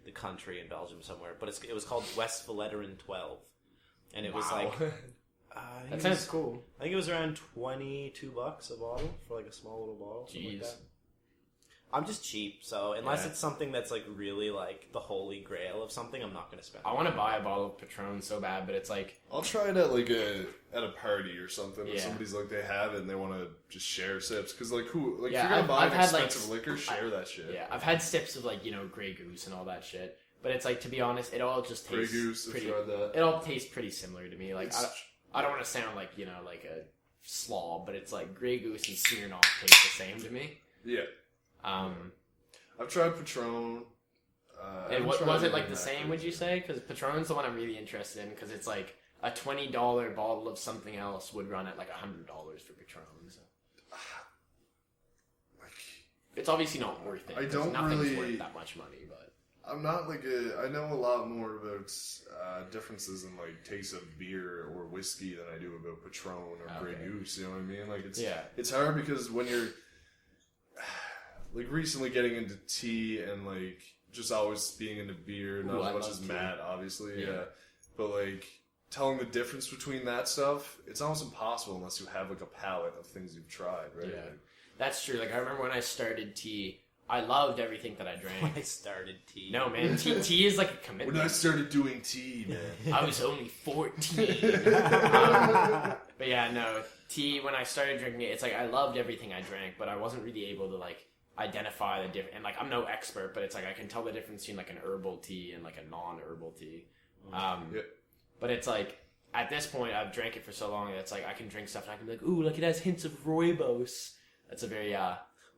the country in Belgium somewhere. But it was called West Vleteren 12, and it was like That sounds cool. I think it was around $22 a bottle for like a small little bottle. something like Jeez. that. I'm just cheap, so unless Yeah. it's something that's like really like the holy grail of something, I'm not going to spend. I want to buy a bottle of Patron so bad, but it's like, I'll try it at like at a party or something. If Yeah. somebody's like they have it and they want to just share sips, because like if Yeah, you're gonna buy I've an had, like, expensive liquor, share that shit. yeah, I've had sips of like, you know, Grey Goose and all that shit. But it's like, to be honest, it all just Grey tastes Goose, I've pretty. tried that. It all tastes pretty similar to me. Like, It's- I don't want to sound like, you know, like a slob, but it's like Grey Goose and Smirnoff taste the same to me. Yeah, Um, I've tried Patron. and what was it like the same? Would you say? Because Patron's the one I'm really interested in. Because it's like a $20 bottle of something else would run at like $100 for Patron. So. It's obviously not worth it. I 'cause don't nothing's really- worth that much money, but I'm not like I know a lot more about differences in like taste of beer or whiskey than I do about Patron or Grey Okay. Goose. You know what I mean? Like Yeah. it's hard because when you're like recently getting into tea and like just always being into beer, not Ooh, I as much love as tea. Matt, obviously. Yeah. Yeah, but like telling the difference between that stuff, it's almost impossible unless you have like a palette of things you've tried, right? Yeah. Like, that's true. Like I remember when I started tea, I loved everything that I When drank. I started tea. No man, tea is like a when commitment. I started doing tea, man. I was only 14. But yeah, no, tea, when I started drinking it, it's like I loved everything I drank, but I wasn't really able to like identify the difference. And like I'm no expert, but it's like I can tell the difference between like an herbal tea and like a non-herbal tea. Yeah. But it's like at this point I've drank it for so long that it's like I can drink stuff and I can be like, ooh, like it has hints of rooibos. That's a very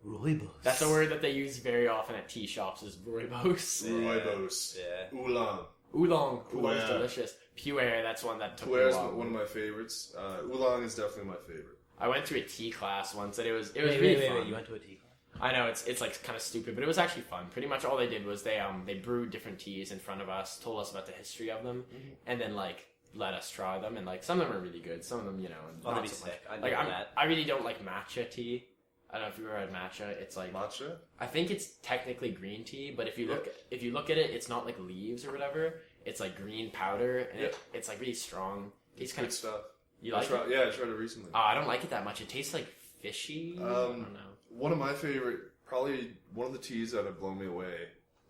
Rooibos. that's a word that they use very often at tea shops is rooibos. Rooibos. Yeah. Oolong. Oolong's Pu'er. delicious. Pu'er, that's one that took me a Pu'er is while. one of my favorites. Oolong is definitely my favorite. I went to a tea class once and it was Wait, really fun. wait. You went to a tea class? I know it's like kind of stupid, but it was actually fun. Pretty much all they did was they brewed different teas in front of us, told us about the history of them, and then like let us try them. And like some of them are really good, some of them Oh, not that'd be so much. sick. I'd Like love that. I really don't like matcha tea. I don't know if you've ever had matcha. It's like Matcha? I think it's technically green tea, but if you look at it, it's not like leaves or whatever. It's like green powder, and it's like really strong. It's kind Good of stuff. you like it? Yeah, I tried it recently. I don't like it that much. It tastes like fishy. I don't know. One of my favorite, probably one of the teas that have blown me away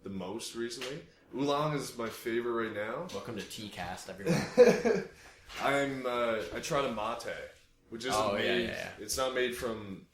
the most recently. Oolong is my favorite right now. Welcome to Teacast, everyone. I tried a mate, which isn't Oh, yeah, made. yeah. It's not made from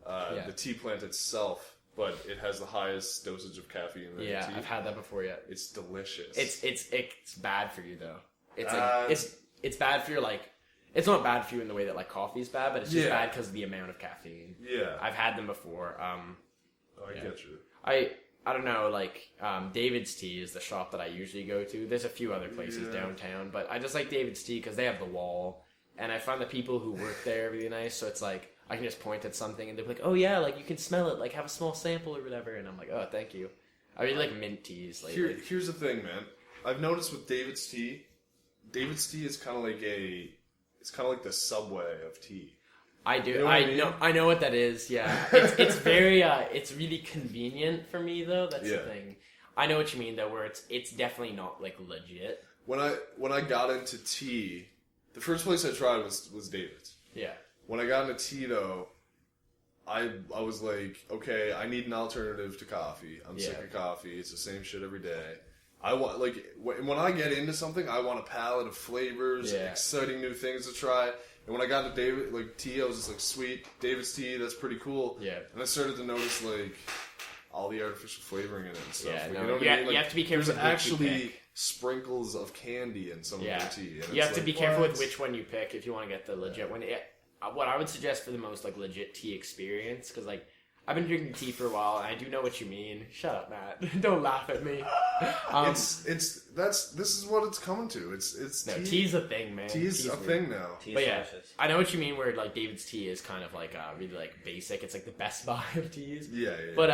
Yeah. the tea plant itself, but it has the highest dosage of caffeine in Yeah, tea. I've had that before. Yeah, It's delicious. it's bad for you though. It's Uh, like it's bad for your like. It's not bad for you in the way that like coffee is bad, but it's just Yeah. bad because of the amount of caffeine. yeah. I've had them before. I get you. I I don't know, like, David's Tea is the shop that I usually go to. There's a few other places downtown, but I just like David's Tea because they have the wall, and I find the people who work there really nice, so it's like, I can just point at something, and they're like, oh yeah, like, you can smell it, like, have a small sample or whatever, and I'm like, oh, thank you. I really like mint teas lately. Here's the thing, man. I've noticed with David's Tea is kind of like it's kind of like the Subway of tea. I do. You know what I mean? I know what that is. Yeah, it's very it's really convenient for me though. That's the thing. I know what you mean though, where it's definitely not like legit. When I got into tea, the first place I tried was David's. Yeah. When I got into tea though, I was like, okay, I need an alternative to coffee. I'm sick of coffee. It's the same shit every day. I want, like, when I get into something, I want a palette of flavors, exciting new things to try. And when I got into tea, I was just like, sweet, David's Tea, that's pretty cool. Yeah. And I started to notice, like, all the artificial flavoring in it and stuff. Yeah, like, no, you know what I mean? Like, you have to be careful there's with which you actually pick. Sprinkles of candy in some of the tea. And you have to be careful what? with which one you pick if you want to get the legit one. What I would suggest for the most, like, legit tea experience, because, like, I've been drinking tea for a while, and I do know what you mean. Shut up, Matt. Don't laugh at me. This is what it's coming to. It's no, tea. tea's a thing, man. Tea's a thing now. Tea's But yeah, delicious. I know what you mean. Where like David's Tea is kind of like really like basic. It's like the Best Buy of teas. Yeah. But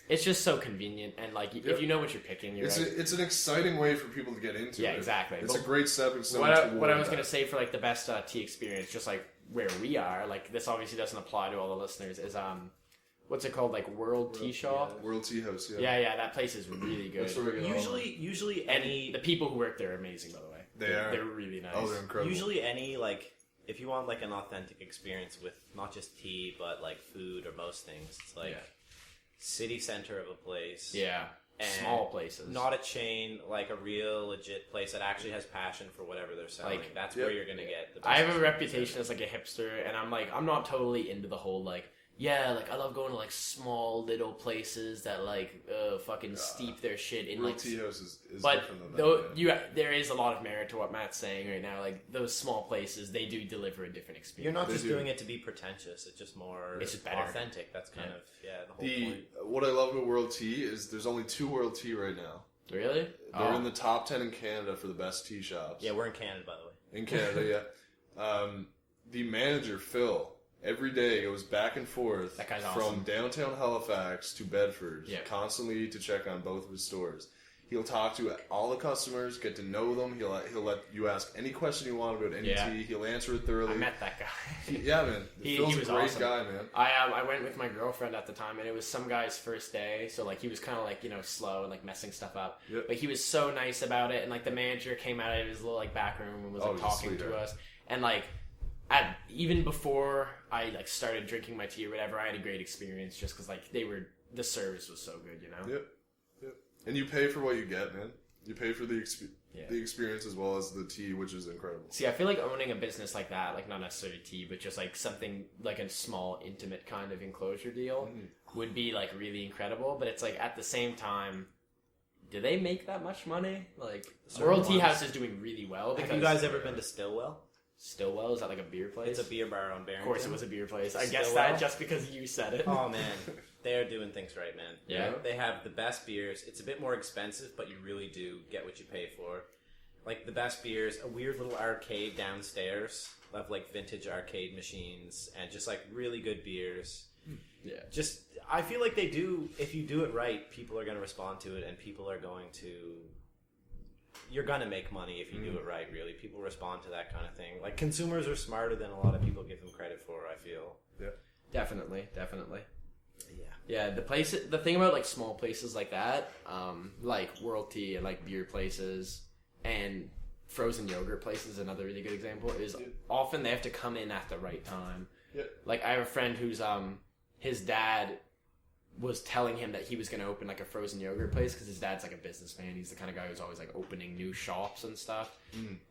it's just so convenient, and like if you know what you're picking, it's an exciting way for people to get into it. Yeah, exactly. It's But a great stepping stone. What I was gonna say for like the best tea experience, just like where we are, like this obviously doesn't apply to all the listeners. Is what's it called? Like World Tea Shop? World Tea House, Yeah, that place is really good. That's where we go. Usually And any... the people who work there are amazing, by the way. They're really nice. Oh, they're incredible. Usually any, like, if you want, like, an authentic experience with not just tea, but, like, food or most things, it's, like, city center of a place. Yeah. And small places. Not a chain, like, a real, legit place that actually has passion for whatever they're selling. Like, that's where you're going to get the best I have a experience. reputation as, like, a hipster, and I'm not totally into the whole, like, yeah, like, I love going to, like, small little places that, like, fucking steep their shit in, World like... Tea House is but different than that. there is a lot of merit to what Matt's saying right now. Like, those small places, they do deliver a different experience. You're not just doing it to be pretentious. It's just more It's just better. authentic. That's kind of, the whole point. What I love about World Tea is there's only 2 World Tea right now. Really? They're in the top 10 in Canada for the best tea shops. Yeah, we're in Canada, by the way. In Canada, yeah. The manager, Phil, every day goes back and forth That guy's from awesome. downtown Halifax to Bedford, Yeah. constantly to check on both of his stores. He'll talk to all the customers, get to know them. He'll let you ask any question you want about any tea. He'll answer it thoroughly. I met that guy. Yeah, man. Phil's was a great awesome. guy, man. I went with my girlfriend at the time, and it was some guy's first day, so like he was kind of like slow and like messing stuff up. Yep. But he was so nice about it, and like the manager came out of his little like back room and was like he's a talking to sweetheart. us, and like even before I like started drinking my tea or whatever, I had a great experience just because like the service was so good, you know. Yep. And you pay for what you get, man. You pay for the experience as well as the tea, which is incredible. See, I feel like owning a business like that, like not necessarily tea, but just like something like a small, intimate kind of enclosure deal would be like really incredible. But it's like at the same time, do they make that much money? Like World Tea House is doing really well. Have you guys ever been to Stillwell? Stillwell? Is that like a beer place? It's a beer bar on Barrington. Of course it was a beer place. I guess Stillwell? that just because you said it. Oh, man. They're doing things right, man. Yeah. They have the best beers. It's a bit more expensive, but you really do get what you pay for. Like, the best beers, a weird little arcade downstairs of, like, vintage arcade machines, and just, like, really good beers. Yeah. Just, I feel like they do, if you do it right, people are going to respond to it, and people are going to... You're going to make money if you do it right, really. People respond to that kind of thing. Like, consumers are smarter than a lot of people give them credit for, I feel. Yeah. Definitely. Yeah. Yeah, the thing about like small places like that, like World Tea and like beer places and frozen yogurt places, another really good example, is often they have to come in at the right time. Yeah. Like I have a friend who's his dad was telling him that he was going to open like a frozen yogurt place because his dad's like a businessman. He's the kind of guy who's always like opening new shops and stuff.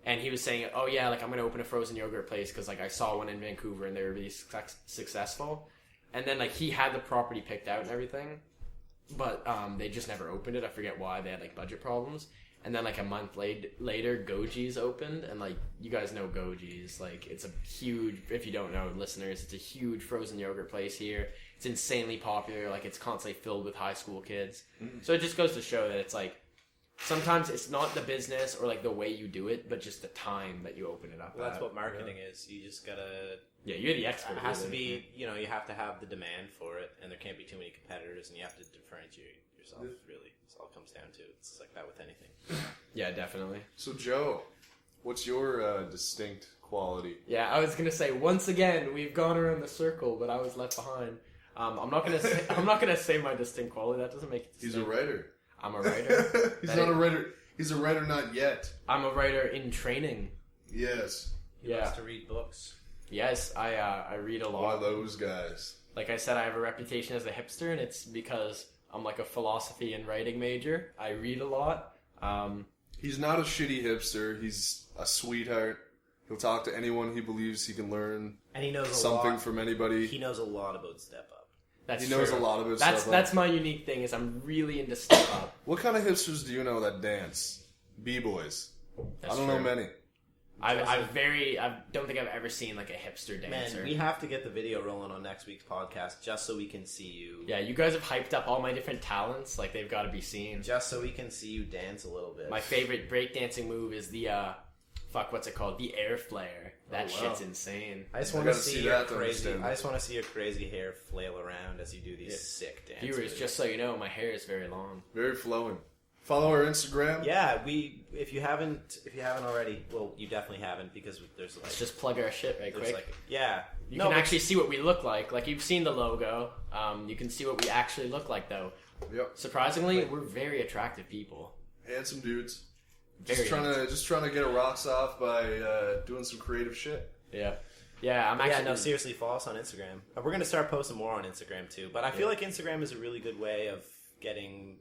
And he was saying, oh yeah, like I'm going to open a frozen yogurt place because like I saw one in Vancouver and they were really successful. And then like he had the property picked out and everything, but they just never opened it. I forget why. They had like budget problems. And then like a month later, Goji's opened, and like you guys know Goji's, like it's a huge. If you don't know, listeners, it's a huge frozen yogurt place here. It's insanely popular. Like it's constantly filled with high school kids. So it just goes to show that it's like sometimes it's not the business or like the way you do it, but just the time that you open it up. Well, that's what marketing is. You just gotta. Yeah, you're the expert. It has to really. be. You know, you have to have the demand for it, and there can't be too many competitors, and you have to differentiate yourself. Really, that's all it comes down to. It's like that with anything. Yeah, definitely. So Joe, what's your distinct quality? Yeah, I was gonna say once again we've gone around the circle, but I was left behind. I'm not gonna say my distinct quality. That doesn't make it distinct. He's a writer. I'm a writer. He's not a writer. He's a writer not yet. I'm a writer in training. Yes. He likes to read books. Yes, I read a lot. One of those guys. Like I said, I have a reputation as a hipster, and it's because I'm like a philosophy and writing major. I read a lot. He's not a shitty hipster. He's a sweetheart. He'll talk to anyone he believes he can learn And he knows something from anybody. He knows a lot about Step Up. That's He knows true. a lot about That's Step Up. that's my unique thing is I'm really into Step Up. What kind of hipsters do you know that dance? B-boys. That's I don't true. know many. I don't think I've ever seen like a hipster dancer. Man, we have to get the video rolling on next week's podcast just so we can see you. Yeah, you guys have hyped up all my different talents. Like they've got to be seen. Just so we can see you dance a little bit. My favorite breakdancing move is the what's it called? The air flare. That wow. shit's insane. I just I want to gotta see see your that to crazy. understand. I just want to see your crazy hair flail around as you do these sick dances. Viewers, just so you know, my hair is very long. Very flowing. Follow our Instagram. Yeah, if you haven't already, well, you definitely haven't because there's like Let's just plug our shit right there's quick. like yeah. You can actually see what we look like. Like you've seen the logo. You can see what we actually look like though. Yep. Surprisingly, we're very attractive people. Handsome dudes. Very Just trying to get our rocks off by doing some creative shit. Yeah. Yeah, I'm actually... Yeah, no, seriously, follow us on Instagram. We're going to start posting more on Instagram, too. But I feel like Instagram is a really good way of getting...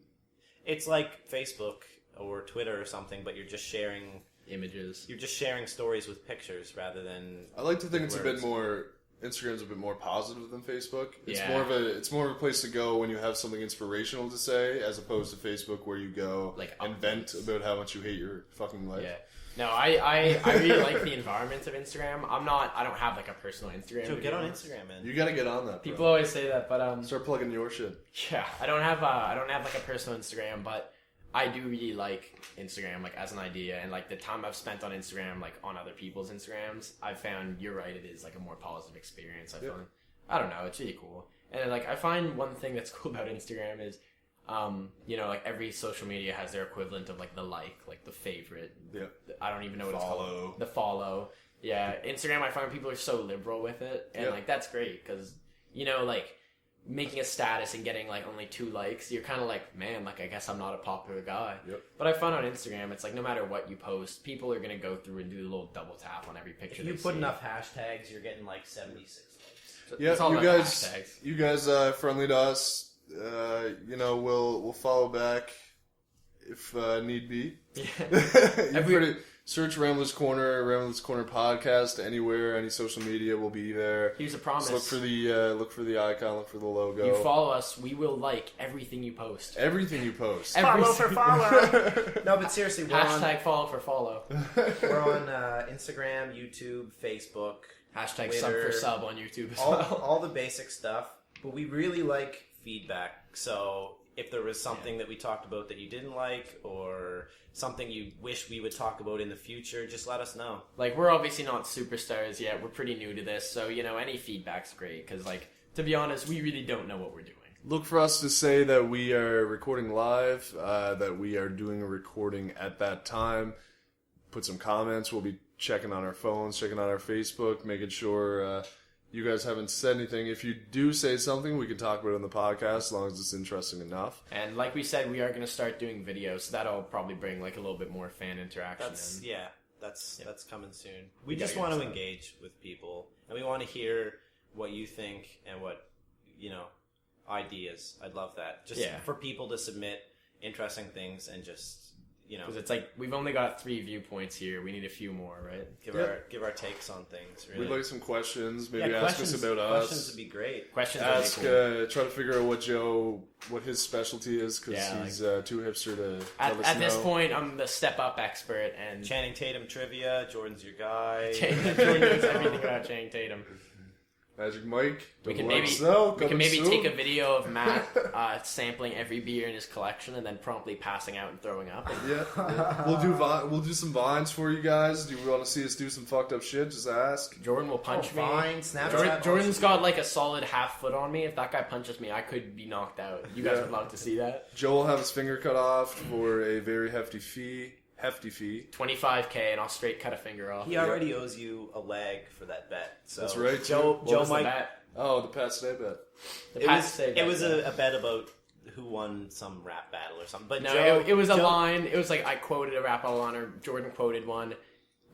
It's like Facebook or Twitter or something, but you're just sharing... Images. You're just sharing stories with pictures rather than... I like to think it's a bit words. more... Instagram's a bit more positive than Facebook. It's Yeah. more of a place to go when you have something inspirational to say, as opposed to Facebook where you go Like and vent about how much you hate your fucking life. Yeah. No, I really like the environment of Instagram. I don't have like a personal Instagram. So to get be on honest. Instagram, man. You gotta get on that. People Bro. always say that, but Start plugging your shit. yeah, I don't have like a personal Instagram, but I do really like Instagram like as an idea, and like the time I've spent on Instagram, like on other people's Instagrams, I've found you're right. It is like a more positive experience. I find. I don't know. It's really cool, and like I find one thing that's cool about Instagram is, like every social media has their equivalent of like the favorite. Yeah. I don't even know what Follow. it's called. The follow. Yeah, Instagram. I find people are so liberal with it, and Yep. like that's great because like making a status and getting like only 2 likes, you're kind of like, man, like I guess I'm not a popular guy. Yep. But I found on Instagram, it's like no matter what you post, people are gonna go through and do a little double tap on every picture. If you they put see. enough hashtags, you're getting like 76 likes. So Yeah, it's all you about guys, hashtags. you guys, friendly to us. We'll follow back if need be. Yeah. Search Rambler's Corner podcast anywhere, any social media will be there. Here's a promise. Just look for the icon, look for the logo. You follow us, we will like everything you post. Everything you post. Follow for follow. No, but seriously, Hashtag follow for follow. we're on Instagram, YouTube, Facebook. Hashtag Twitter, sub for sub on YouTube as well. all the basic stuff. But we really like feedback. So if there was something that we talked about that you didn't like, or something you wish we would talk about in the future, just let us know. Like, we're obviously not superstars yet. We're pretty new to this. So, any feedback's great. Because, like, to be honest, we really don't know what we're doing. Look for us to say that we are recording live, that we are doing a recording at that time. Put some comments. We'll be checking on our phones, checking on our Facebook, making sure you guys haven't said anything. If you do say something, we can talk about it on the podcast as long as it's interesting enough. And like we said, we are going to start doing videos. So that'll probably bring, like, a little bit more fan interaction. That's coming soon. We gotta just get want to started. engage with people, and we want to hear what you think and what ideas. I'd love that. Just for people to submit interesting things and just Because it's like we've only got 3 viewpoints here. We need a few more, right? give our takes on things. Really. We'd like some questions. Maybe Yeah, ask us about us. Questions would be great. Questions. Ask, are really cool. try to figure out what his specialty is, because he's too hipster to tell us At this no. point, I'm the step up expert, and Channing Tatum trivia. Jordan's your guy. Jordan knows everything about Channing Tatum. Magic Mike. We can Don't maybe let us know. we can Coming maybe soon. take a video of Matt sampling every beer in his collection and then promptly passing out and throwing up. Yeah. We'll do some vines for you guys. Do you want to see us do some fucked up shit? Just ask. Jordan will punch me. Fine, Snapchat. Jordan's got like a solid half foot on me. If that guy punches me, I could be knocked out. You guys would love to see that. Joe will have his finger cut off for a very hefty fee. 25K, and I'll straight cut a finger off. He already owes you a leg for that bet. So That's right. Joe What was the might. bet? Oh, the Pat Stay bet. The It Pat was Stay it bet. was a bet about who won some rap battle or something. But No, Joe, it was a Joe- line. It was like I quoted a rap line, or Jordan quoted one,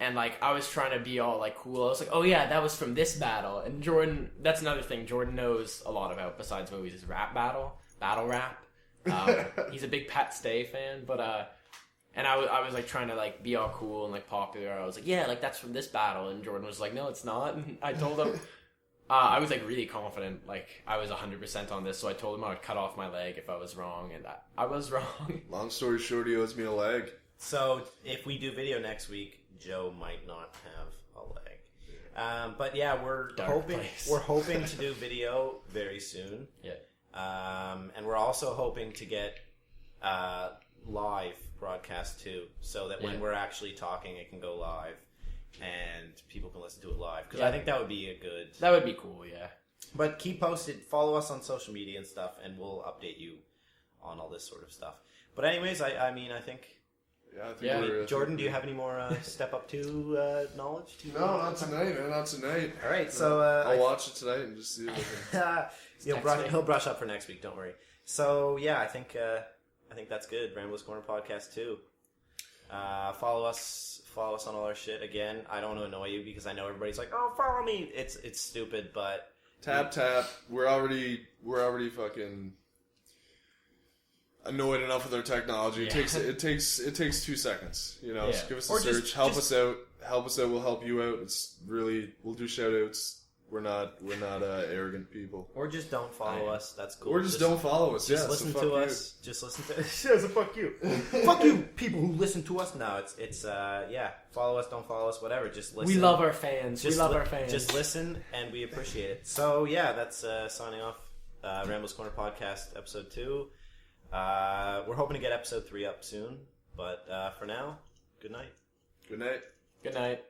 and like I was trying to be all like cool. I was like, "Oh yeah, that was from this battle." And Jordan, that's another thing Jordan knows a lot about besides movies is rap battle rap. He's a big Pat Stay fan, but and I was like trying to like be all cool and like popular. I was like, "Yeah, like that's from this battle," and Jordan was like, "No, it's not." And I told him. I was like really confident, like I was 100% on this, so I told him I would cut off my leg if I was wrong, and I was wrong. Long story short, he owes me a leg. So if we do video next week, Joe might not have a leg. But yeah, we're Dark place. hoping to do video very soon. Yeah. And we're also hoping to get live broadcast too, so that when Yeah. we're actually talking, it can go live and people can listen to it live. Because Yeah. I think that would be a good. That would be cool, yeah. But keep posted, follow us on social media and stuff, and we'll update you on all this sort of stuff. But anyways, I mean, I think. Yeah, I think Yeah, we're, Jordan, do you have any more step up to knowledge? No, not tonight, man. Not tonight. All right, so I'll watch it tonight and just see if I can. he'll brush up for next week. Don't worry. So yeah, I think that's good. Rambler's Corner Podcast 2. Follow us on all our shit. Again, I don't want to annoy you because I know everybody's like, "Oh, follow me." It's stupid, but Tap. We're already fucking annoyed enough with our technology. Yeah. It takes 2 seconds. You know, Yeah. just give us a Or just- search. Help us out. We'll help you out. It's really, we'll do shout outs. We're not arrogant people. or just don't follow us. That's cool. Or just don't follow us. Just yeah, listen so to fuck you. us. Just listen to us. Yeah, so fuck you. Fuck you, people who listen to us. No, it's yeah. Follow us, don't follow us, whatever. Just listen. We love our fans. Just we love li- our fans. Just listen, and we appreciate it. So yeah, that's signing off. Rambler's Corner Podcast, episode 2. We're hoping to get episode 3 up soon, but for now, good night. Good night. Good night.